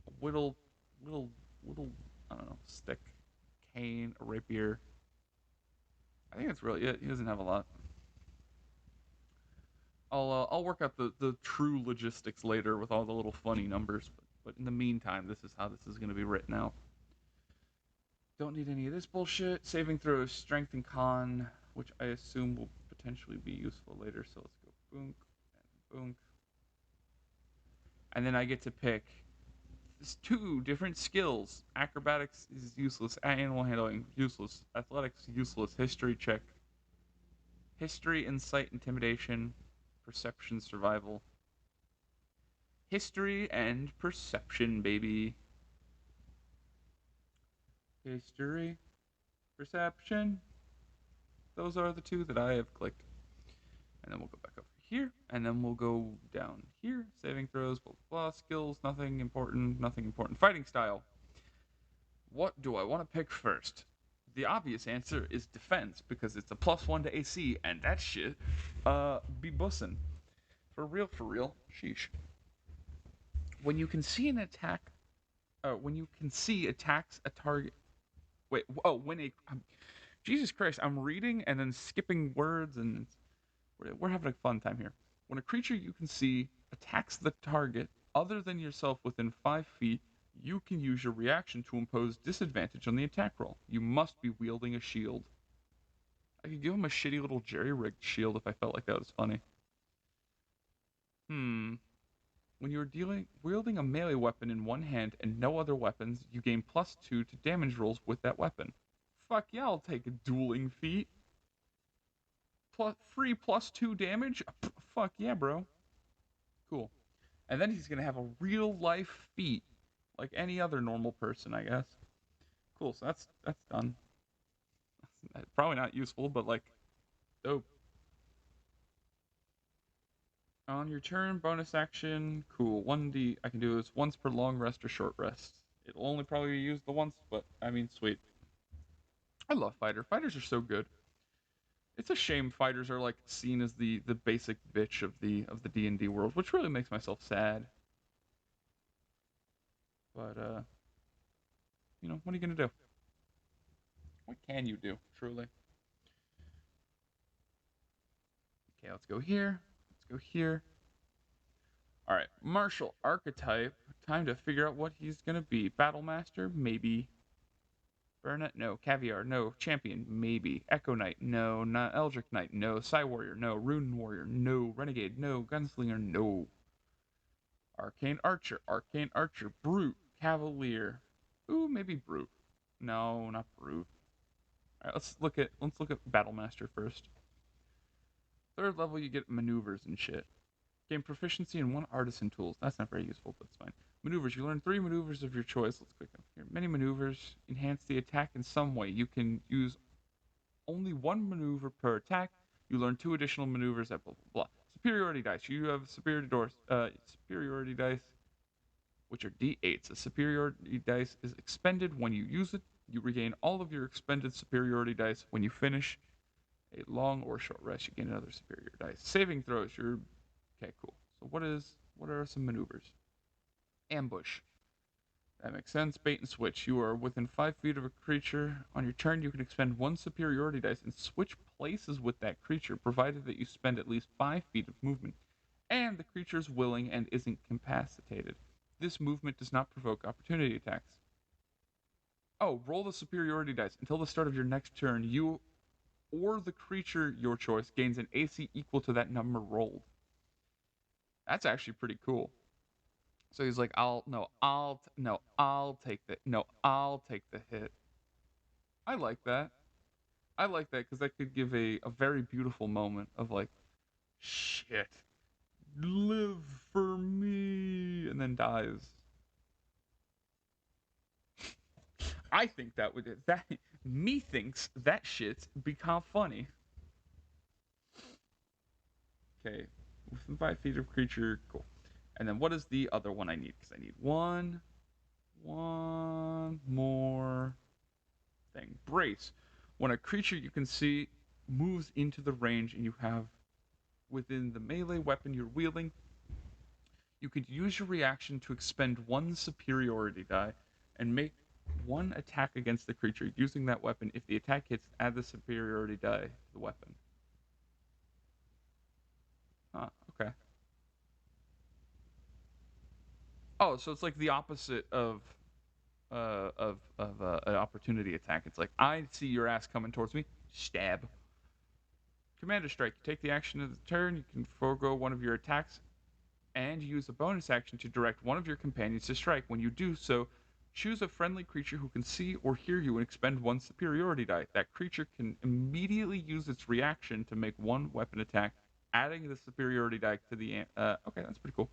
A little I don't know, stick, cane, a rapier. I think that's really it. He doesn't have a lot. I'll work out the true logistics later with all the little funny numbers. But in the meantime, this is how this is going to be written out. Don't need any of this bullshit. Saving throws, strength and con, which I assume will potentially be useful later. So let's go boonk and boonk. And then I get to pick two different skills. Acrobatics is useless. Animal handling, useless. Athletics, useless. History check. History, insight, intimidation, perception, survival. History and perception, baby. History, perception. Those are the two that I have clicked. And then we'll go back up here, and then we'll go down here. Saving throws, blah, blah, blah. Skills, nothing important, nothing important. Fighting style. What do I want to pick first? The obvious answer is defense, because it's a +1 to AC, and that shit, be bussin'. For real, sheesh. When you can see an attack, when you can see attacks a target. Wait, when a. Jesus Christ, I'm reading and then skipping words, and we're having a fun time here. When a creature you can see attacks the target other than yourself within 5 feet, you can use your reaction to impose disadvantage on the attack roll. You must be wielding a shield. I could give him a shitty little jerry-rigged shield if I felt like that was funny. When you're wielding a melee weapon in one hand and no other weapons, you gain +2 to damage rolls with that weapon. Fuck yeah, I'll take a dueling feat. Free +2 damage? Fuck yeah, bro. Cool. And then he's gonna have a real life feat, like any other normal person, I guess. Cool. So that's done. Probably not useful, but like, dope. On your turn, bonus action. Cool. 1d. I can do this once per long rest or short rest. It'll only probably be used the once, but I mean, sweet. I love fighter. Fighters are so good. It's a shame fighters are like seen as the basic bitch of the D&D world, which really makes myself sad. But what are you gonna do? What can you do, truly? Okay, let's go here. Let's go here. All right, martial archetype. Time to figure out what he's gonna be. Battle master, maybe. Burnet, no. Caviar, no. Champion, maybe. Echo Knight, no. Not Eldritch Knight, no. Psy Warrior, no. Rune Warrior, no. Renegade, no. Gunslinger, no. Arcane Archer, Brute, Cavalier. Ooh, maybe Brute. No, not Brute. All right, let's look at Battlemaster first. Third level, you get maneuvers and shit. Gain proficiency in 1 artisan tools. That's not very useful, but it's fine. Maneuvers. You learn 3 maneuvers of your choice. Let's click up here. Many maneuvers enhance the attack in some way. You can use only 1 maneuver per attack. You learn 2 additional maneuvers at blah blah blah. Superiority dice. You have superiority dice, which are d8s. A superiority dice is expended when you use it. You regain all of your expended superiority dice when you finish a long or short rest. You gain another superior dice. Saving throws. Okay, cool. So what are some maneuvers? Ambush. That makes sense. Bait and switch. You are within 5 feet of a creature. On your turn, you can expend 1 superiority dice and switch places with that creature, provided that you spend at least 5 feet of movement, and the creature is willing and isn't incapacitated. This movement does not provoke opportunity attacks. Oh, roll the superiority dice. Until the start of your next turn, you or the creature your choice gains an AC equal to that number rolled. That's actually pretty cool. So he's like, I'll take the hit. I like that. I like that because that could give a very beautiful moment of like, shit, live for me, and then dies. I think that would that me thinks that shit's become funny. Okay, within 5 feet of creature, cool. And then what is the other one I need? Because I need one more thing. Brace. When a creature you can see moves into the range and you have within the melee weapon you're wielding, you could use your reaction to expend 1 superiority die and make 1 attack against the creature using that weapon. If the attack hits, add the superiority die to the weapon. Okay. Oh, so it's like the opposite of an opportunity attack. It's like, I see your ass coming towards me, stab. Commander Strike. You take the action of the turn. You can forego one of your attacks and use a bonus action to direct one of your companions to strike. When you do so, choose a friendly creature who can see or hear you and expend 1 superiority die. That creature can immediately use its reaction to make 1 weapon attack, adding the superiority die to the. Okay, that's pretty cool.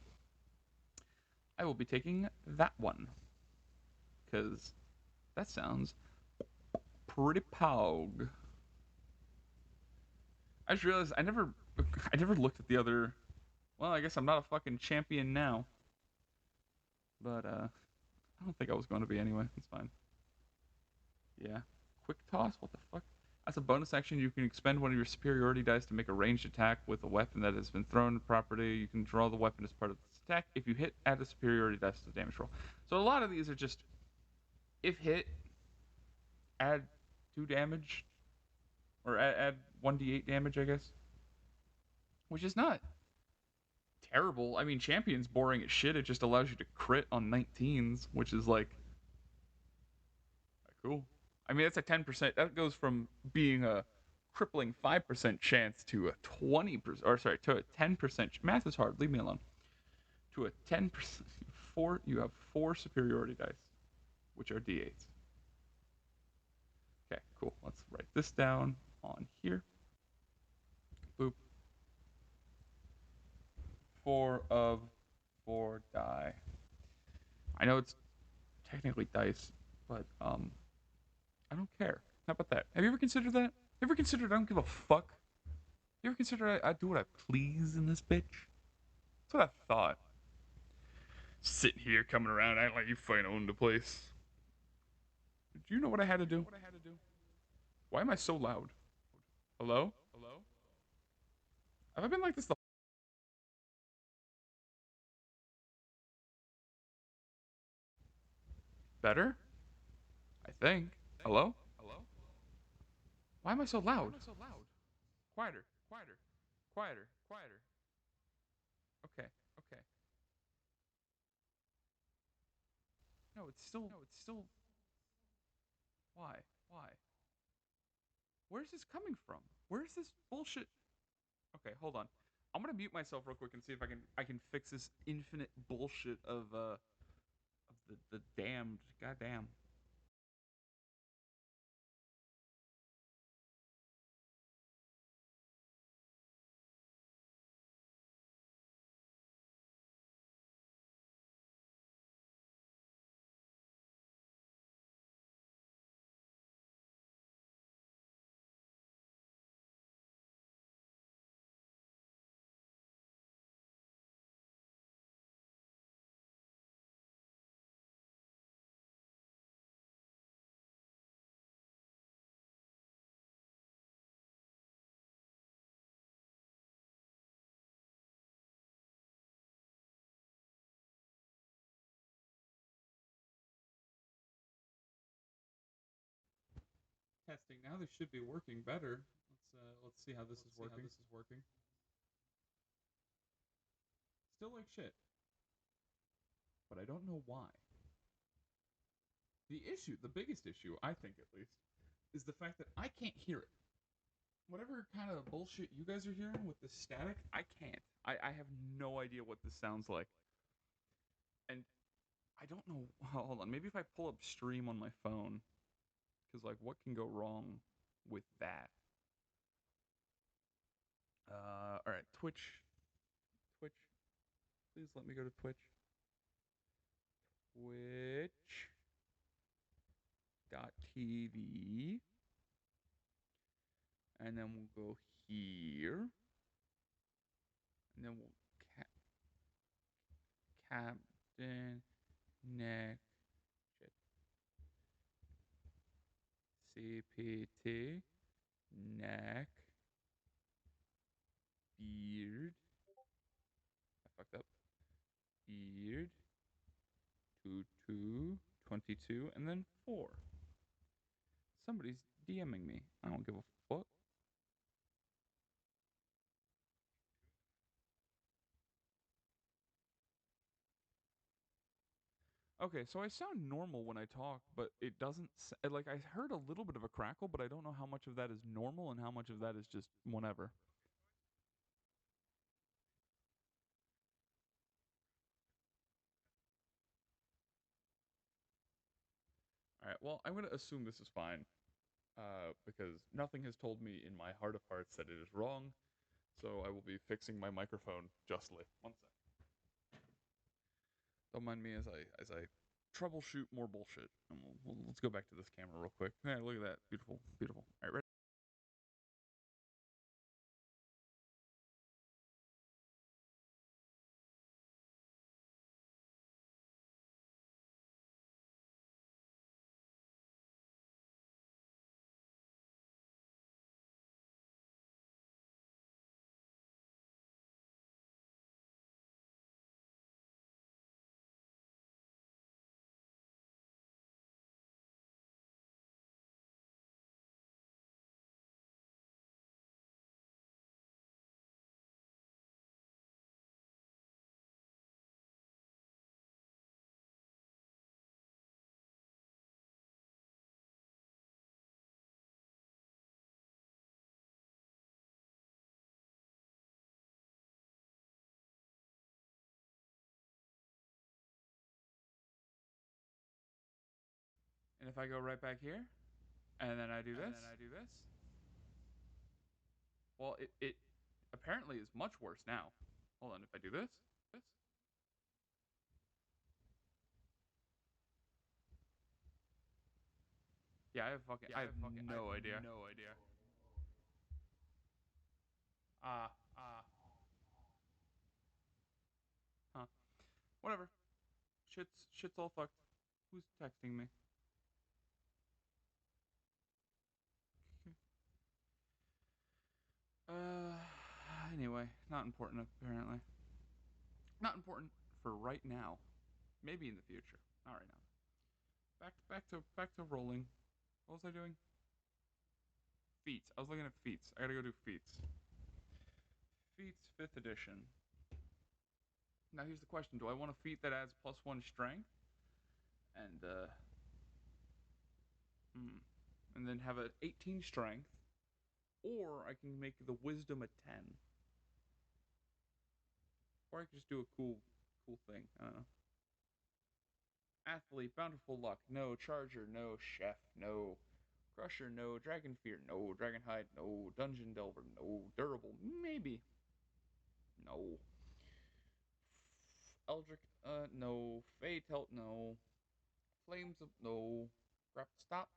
I will be taking that one because that sounds pretty pog. I just realized I never looked at the other. Well, I guess I'm not a fucking champion now. But I don't think I was going to be anyway. It's fine. Yeah. Quick toss? What the fuck? As a bonus action, you can expend one of your superiority dice to make a ranged attack with a weapon that has been thrown to property. You can draw the weapon as part of this attack. If you hit, add a superiority dice to the damage roll. So a lot of these are just, if hit, add 2 damage, or add 1d8 damage, I guess. Which is not terrible. I mean, Champion's boring as shit. It just allows you to crit on 19s, which is like cool. I mean, that's a 10%. That goes from being a crippling 5% chance to a 20%, or sorry, to a 10%. Math is hard. Leave me alone. To a 10%. You have 4 superiority dice, which are d8s. Okay, cool. Let's write this down on here. Boop. 4 of 4 die. I know it's technically dice, but I don't care. How about that? Have you ever considered that? Ever considered I don't give a fuck? You ever consider I do what I please in this bitch? what I thought. Sitting here, coming around, acting like you fucking owned the place. Do you know what I had to do? Why am I so loud? Hello? Have I been like this the better? I think. Hello? Why am I so loud? Quieter. Quieter. Okay. No, it's still. Why? Where's this coming from? Where's this bullshit? Okay, hold on. I'm gonna mute myself real quick and see if I can fix this infinite bullshit of the damned goddamn. Testing now. This should be working better. Let's see how this is working. Still like shit, but I don't know why. The biggest issue, I think at least, is the fact that I can't hear it. Whatever kind of bullshit you guys are hearing with the static, I can't. I have no idea what this sounds like. And I don't know. Hold on. Maybe if I pull up stream on my phone, because like, what can go wrong with that? All right, Twitch. Please let me go to Twitch. Twitch.tv, and then we'll go here, and then we'll Captain Nick CPT neck beard. I fucked up. Beard 22, and then 4. Somebody's DMing me. I don't give a fuck. Okay, so I sound normal when I talk, but it doesn't like I heard a little bit of a crackle, but I don't know how much of that is normal and how much of that is just whatever. All right, well, I'm going to assume this is fine because nothing has told me in my heart of hearts that it is wrong, so I will be fixing my microphone justly. One sec. Don't mind me as I troubleshoot more bullshit. And let's go back to this camera real quick. Hey, look at that. Beautiful. All right, ready? And if I go right back here, and then I do this, well, it apparently is much worse now. Hold on, if I do this, yeah, I have no idea. Ah, Whatever. Shit's all fucked. Who's texting me? Uh, anyway, not important apparently. Not important for right now. Maybe in the future. Not right now. Back to rolling. What was I doing? Feats. I was looking at feats. I gotta go do feats. Feats 5th edition. Now here's the question: do I want a feat that adds +1 strength, and and then have an 18 strength, or I can make the wisdom a 10, or I can just do a cool thing. I don't know. Athlete, bountiful luck, no. Charger, no. Chef, no. Crusher, no. Dragon fear, no. Dragonhide, no. Dungeon delver, no. Durable, maybe. No. Eldrick, no. Fate help, no. Flames of, no. Stop.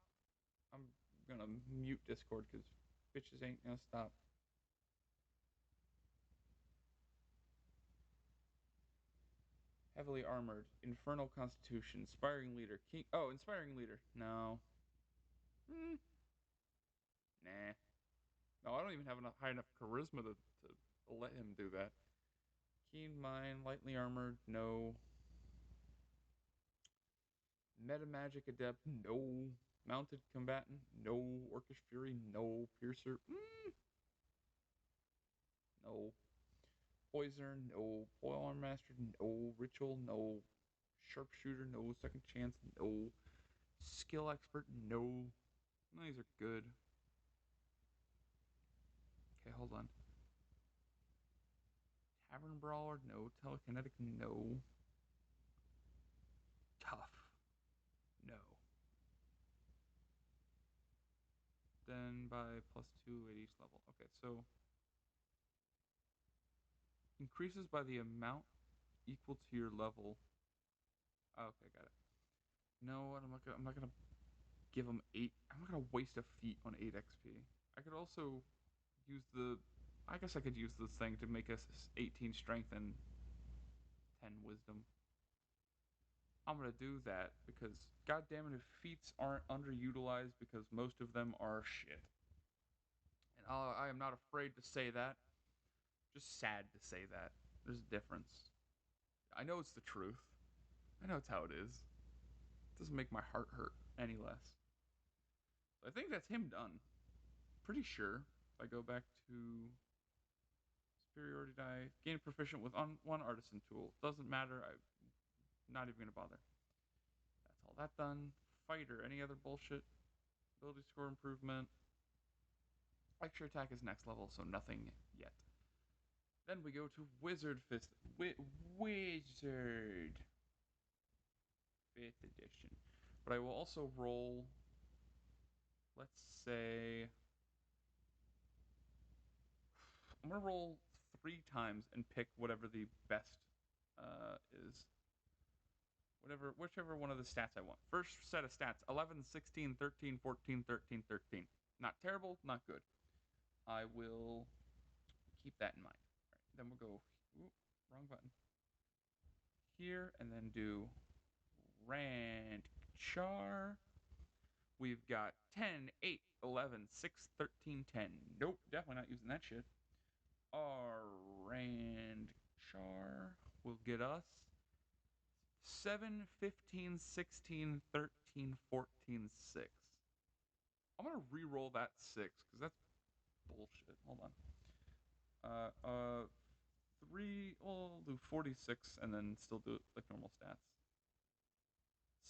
I'm gonna mute Discord because bitches ain't gonna stop. Heavily armored, infernal constitution, inspiring leader, king. Oh, inspiring leader. No. Nah. No, I don't even have enough high enough charisma to let him do that. Keen mind, lightly armored. No. Meta magic adept. No. Mounted combatant. No. Orcish fury. No. Piercer. No. Poisoner. No. Foil arm master. No. Ritual. No. Sharpshooter. No. Second chance. No. Skill expert. No. None of these are good. Okay, hold on. Tavern brawler. No. Telekinetic. No. Tough. No. Then by +2 at each level. Okay, so increases by the amount equal to your level. Oh, okay, got it. No, I'm not gonna give him 8. I'm not gonna waste a feat on 8 XP. I could also use the. I guess I could use this thing to make us 18 strength and 10 wisdom. I'm gonna do that because, god damn it, if feats aren't underutilized because most of them are shit. And I am not afraid to say that. Just sad to say that. There's a difference. I know it's the truth. I know it's how it is. It doesn't make my heart hurt any less. I think that's him done. Pretty sure. If I go back to superiority die, gain proficient with one artisan tool. Doesn't matter. I'm not even gonna bother. That's all that done. Fighter. Any other bullshit? Ability score improvement. Extra attack is next level, so nothing yet. Then we go to Wizard Fist. Wizard 5th edition. But I will also roll. Let's say I'm gonna roll 3 times and pick whatever the best is. Whichever one of the stats I want. First set of stats: 11, 16, 13, 14, 13, 13. Not terrible, not good. I will keep that in mind. All right, then we'll go. Ooh, wrong button. Here and then do Rand Char. We've got 10, 8, 11, 6, 13, 10. Nope, definitely not using that shit. Our Rand Char will get us 7, 15, 16, 13, 14, 6. I'm going to re-roll that 6 because that's bullshit. Hold on. 3, we'll do 46 and then still do it like normal stats.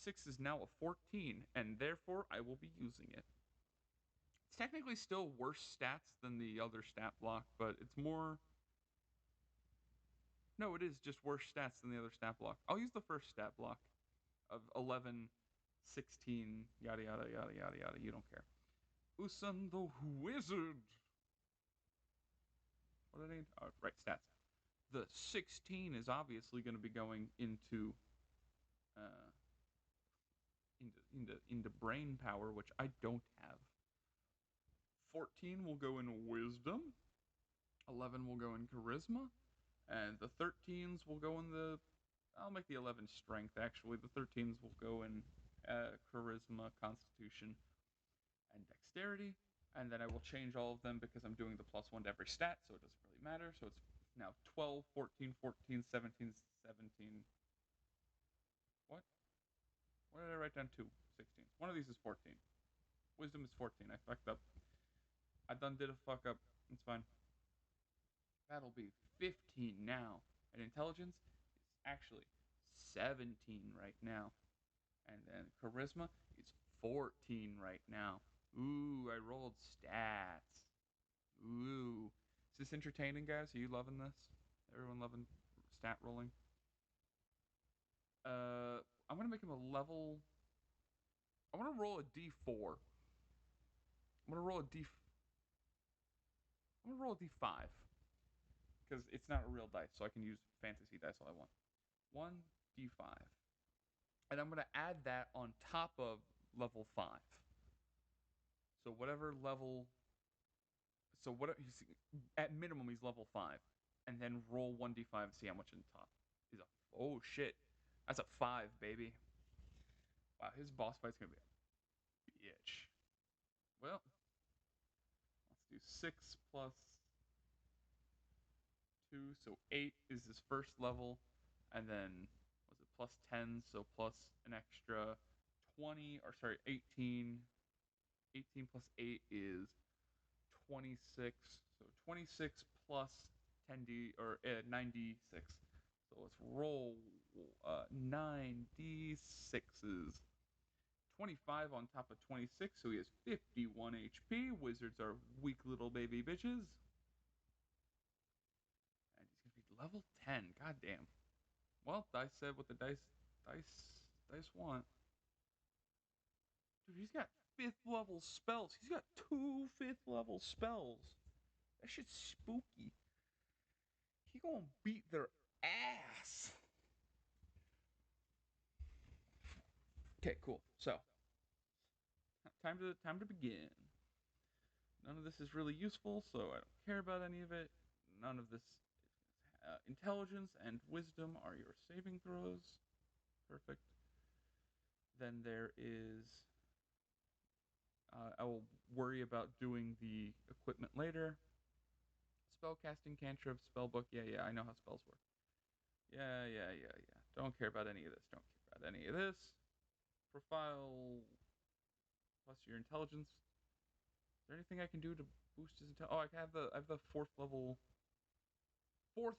6 is now a 14, and therefore I will be using it. It's technically still worse stats than the other stat block, but it's more. No, it is just worse stats than the other stat block. I'll use the first stat block of 11, 16, yada yada yada yada yada. You don't care. Usan the Wizard. What did I need? Oh, right, stats. The 16 is obviously going to be going uh, into brain power, which I don't have. 14 will go in wisdom. 11 will go in charisma. And the 13s will go in the. I'll make the 11 strength, actually. The 13s will go in charisma, constitution, and dexterity. And then I will change all of them because I'm doing the +1 to every stat, so it doesn't really matter. So it's now 12, 14, 14, 17, 17. What? What did I write down? 2 16s. One of these is 14. Wisdom is 14. I fucked up. I done did a fuck up. It's fine. That'll be 15 now. And intelligence is actually 17 right now. And then charisma is 14 right now. Ooh, I rolled stats. Ooh. Is this entertaining, guys? Are you loving this? Everyone loving stat rolling? I'm gonna make him a level. I'm gonna roll a d4. I'm gonna roll a d. I'm gonna roll a d5 because it's not a real dice, so I can use fantasy dice all I want. 1d5, and I'm gonna add that on top of level 5. So whatever level. So what? He's, at minimum, he's level 5, and then roll 1d5 and see how much in top. He's a. Oh shit, that's a 5, baby. Wow, his boss fight's gonna be a bitch. Well, let's do 6 plus 2, so 8 is his first level, and then was it plus 10, so plus an extra 20, or sorry, 18. 18 plus 8 is 26, so 26 plus 10d or 9d6. So let's roll 9d6s. 25 on top of 26, so he has 51 HP. Wizards are weak little baby bitches. And he's gonna be level 10. God damn. Well, dice said what the dice want. Dude, he's got 5th level spells. He's got 2 5th level spells. That shit's spooky. He gonna beat their ass. Okay, cool. So, time to begin. None of this is really useful, so I don't care about any of it. None of this. Intelligence and wisdom are your saving throws. Perfect. Then there is. I will worry about doing the equipment later. Spellcasting, cantrip, spellbook. Yeah, I know how spells work. Yeah. Don't care about any of this. Don't care about any of this. Profile plus your intelligence. Is there anything I can do to boost his intelligence? Oh, I have the 4th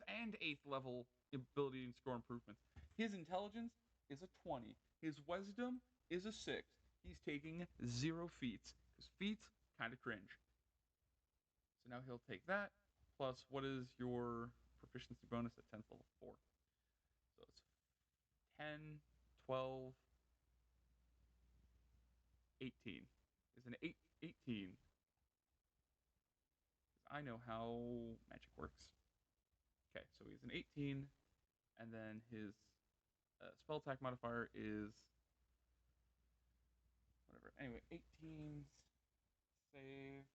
and 8th level ability and score improvements. His intelligence is a 20. His wisdom is a 6. He's taking 0 feats because feats kind of cringe. So now he'll take that plus what is your proficiency bonus at 10th level? 4. So it's 10, 12, 18. Is an 18. I know how magic works. Okay, so he's an 18, and then his spell attack modifier is whatever. Anyway, 18 save,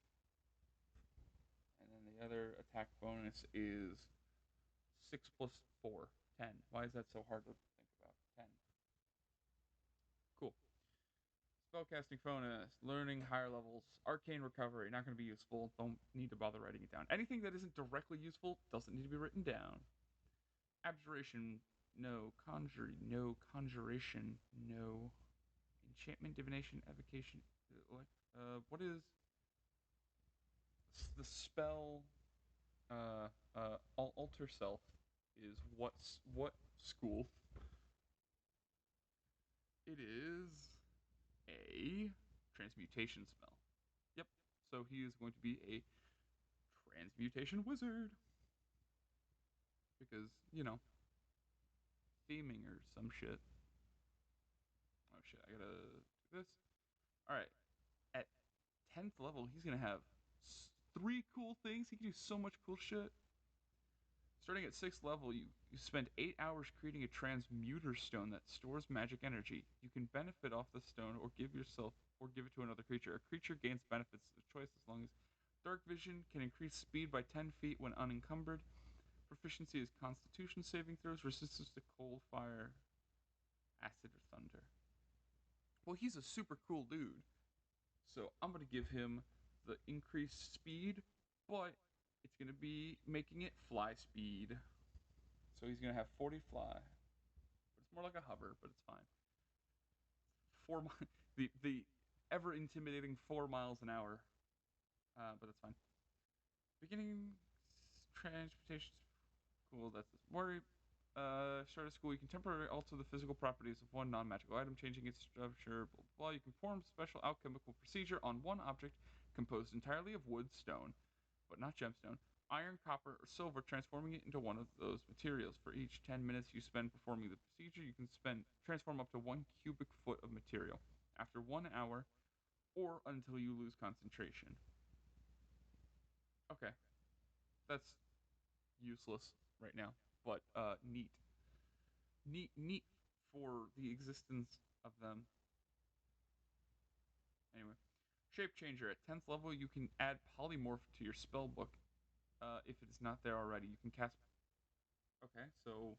and then the other attack bonus is 6 plus 4, 10. Why is that so hard to think about? 10. Cool. Spellcasting bonus, learning higher levels, arcane recovery, not going to be useful. Don't need to bother writing it down. Anything that isn't directly useful doesn't need to be written down. Abjuration, no. Conjuring, no. Conjuration, no. Enchantment, divination, evocation. What is the spell? Alter self is what school? It is a transmutation spell. Yep. So he is going to be a transmutation wizard because theming or some shit. Oh shit! I gotta do this. All right. At 10th level, he's gonna have 3 cool things. He can do so much cool shit. Starting at 6th level, you spend 8 hours creating a transmuter stone that stores magic energy. You can benefit off the stone or give it to another creature. A creature gains benefits of choice as long as dark vision can increase speed by 10 feet when unencumbered. proficiency is Constitution saving throws, resistance to cold, fire, acid, or thunder. Well, he's a super cool dude, so I'm gonna give him the increased speed, but it's gonna be making it fly speed. So he's gonna have 40 fly. It's more like a hover, but it's fine. The ever intimidating 4 miles an hour, but that's fine. Beginning transportation. Cool. That's this. Worry. Start of school. You can temporarily alter the physical properties of one non-magical item, changing its structure. Blah, blah, blah. You can perform special alchemical procedure on one object composed entirely of wood, stone, but not gemstone, iron, copper, or silver, transforming it into one of those materials. For each 10 minutes you spend performing the procedure, you can transform up to 1 cubic foot of material. After 1 hour, or until you lose concentration. Okay, that's useless right now, but neat. Neat for the existence of them. Anyway, shape changer at 10th level, you can add polymorph to your spell book. If it is not there already, you can cast. Okay, so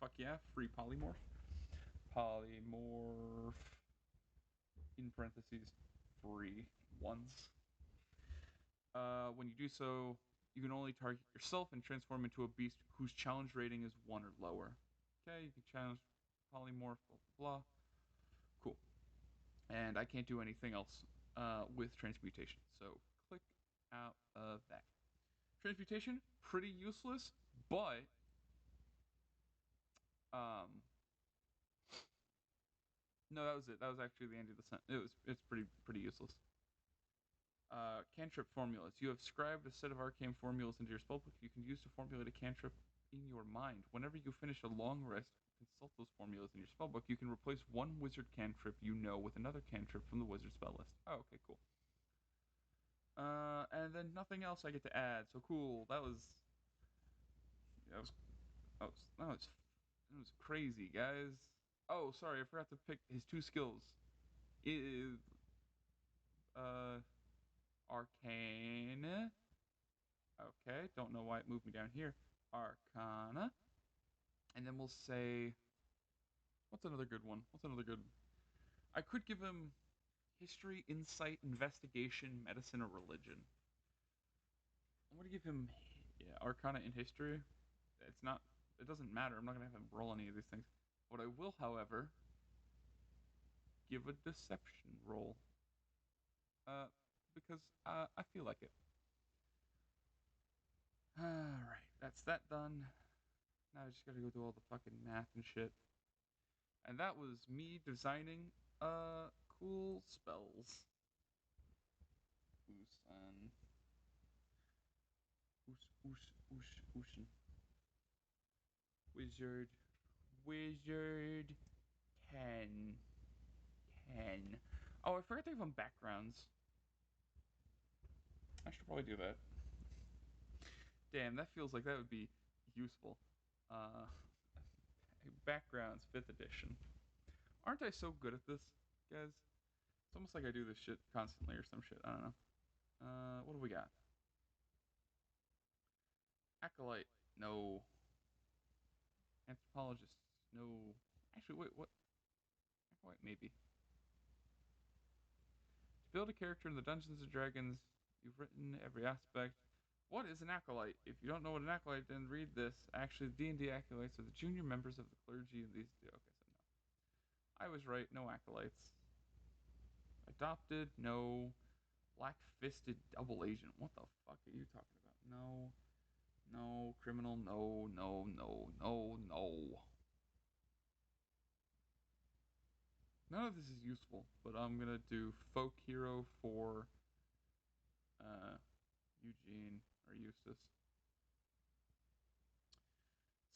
fuck yeah, free polymorph. Polymorph in parentheses free once. When you do so, you can only target yourself and transform into a beast whose challenge rating is 1 or lower. Okay, you can challenge polymorph, blah blah blah. Cool. And I can't do anything else with transmutation, so click out of that. Transmutation, pretty useless, but no, that was it. That was actually the end of the sentence. It's pretty useless. Cantrip formulas. You have scribed a set of arcane formulas into your spellbook you can use to formulate a cantrip in your mind. Whenever you finish a long rest, consult those formulas in your spellbook. You can replace one wizard cantrip you know with another cantrip from the wizard spell list. Oh, okay, cool. And then nothing else I get to add. So cool. That was crazy, guys. Oh, sorry, I forgot to pick his 2 skills. It is Arcane. Okay, don't know why it moved me down here. Arcana. And then we'll say, what's another good one? I could give him history, insight, investigation, medicine, or religion. I'm gonna give him, yeah, Arcana and history. It's not, it doesn't matter. I'm not gonna have him roll any of these things. What I will, however, give a deception roll. Because I feel like it. Alright, that's that done. Now I just gotta go do all the fucking math and shit. And that was me designing cool spells. Oosan. Ooshin. Wizard. Wizard. 10. 10. Oh, I forgot to give them backgrounds. I should probably do that. Damn, that feels like that would be useful. Uh, backgrounds, 5th edition. Aren't I so good at this, guys? It's almost like I do this shit constantly or some shit. I don't know. What do we got? Acolyte. No. Anthropologist. No. Actually, wait, what? Acolyte, maybe. To build a character in the Dungeons and Dragons, you've written every aspect. What is an acolyte? If you don't know what an acolyte, then read this. Actually, D&D acolytes are the junior members of the clergy of these. Okay, so no. I was right. No acolytes. Adopted. No. Black-fisted double agent. What the fuck are you talking about? No. No. Criminal. No. No. No. No. No. None of this is useful, but I'm gonna do folk hero for Eugene or Eustace.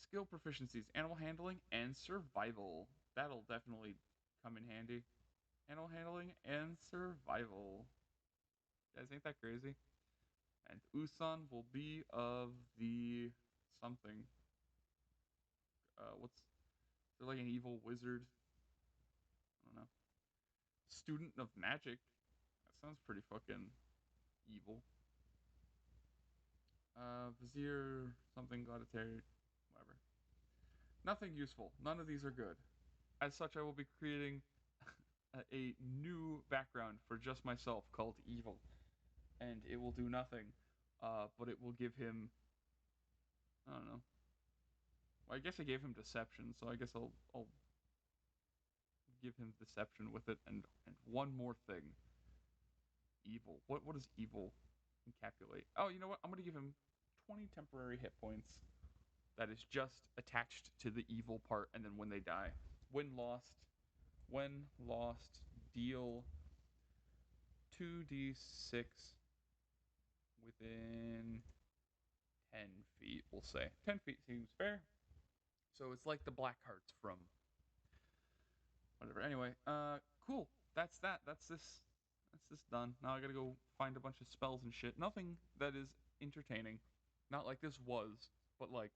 Skill proficiencies, animal handling and survival. That'll definitely come in handy. Animal handling and survival. Guys, ain't that crazy? And Usan will be of the something. What's they're like an evil wizard? I don't know. Student of magic. That sounds pretty fucking evil. Vizier, something, gladiator, whatever. Nothing useful. None of these are good. As such, I will be creating a new background for just myself called Evil. And it will do nothing. But it will give him, I don't know. Well, I guess I gave him deception, so I guess I'll give him deception with it. And one more thing. Evil. What does evil encapsulate? Oh, you know what? I'm gonna give him 20 temporary hit points. That is just attached to the evil part, and then when they die, when lost, deal 2d6 within 10 feet. We'll say 10 feet seems fair. So it's like the black hearts from whatever. Anyway, cool. That's that. That's this. That's this done. Now I gotta go find a bunch of spells and shit. Nothing that is entertaining. Not like this was, but like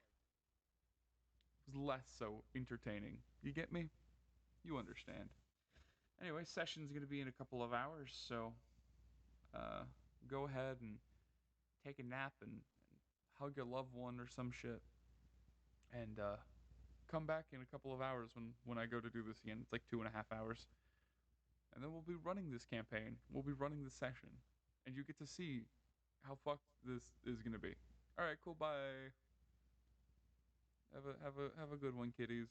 was less so entertaining. You get me? You understand. Anyway, session's gonna be in a couple of hours, so uh, go ahead and take a nap and hug a loved one or some shit, and come back in a couple of hours when I go to do this again. It's like 2.5 hours, and then we'll be running this campaign. We'll be running this session, and you get to see how fucked this is gonna be. All right, cool. Bye. Have a good one, kiddies.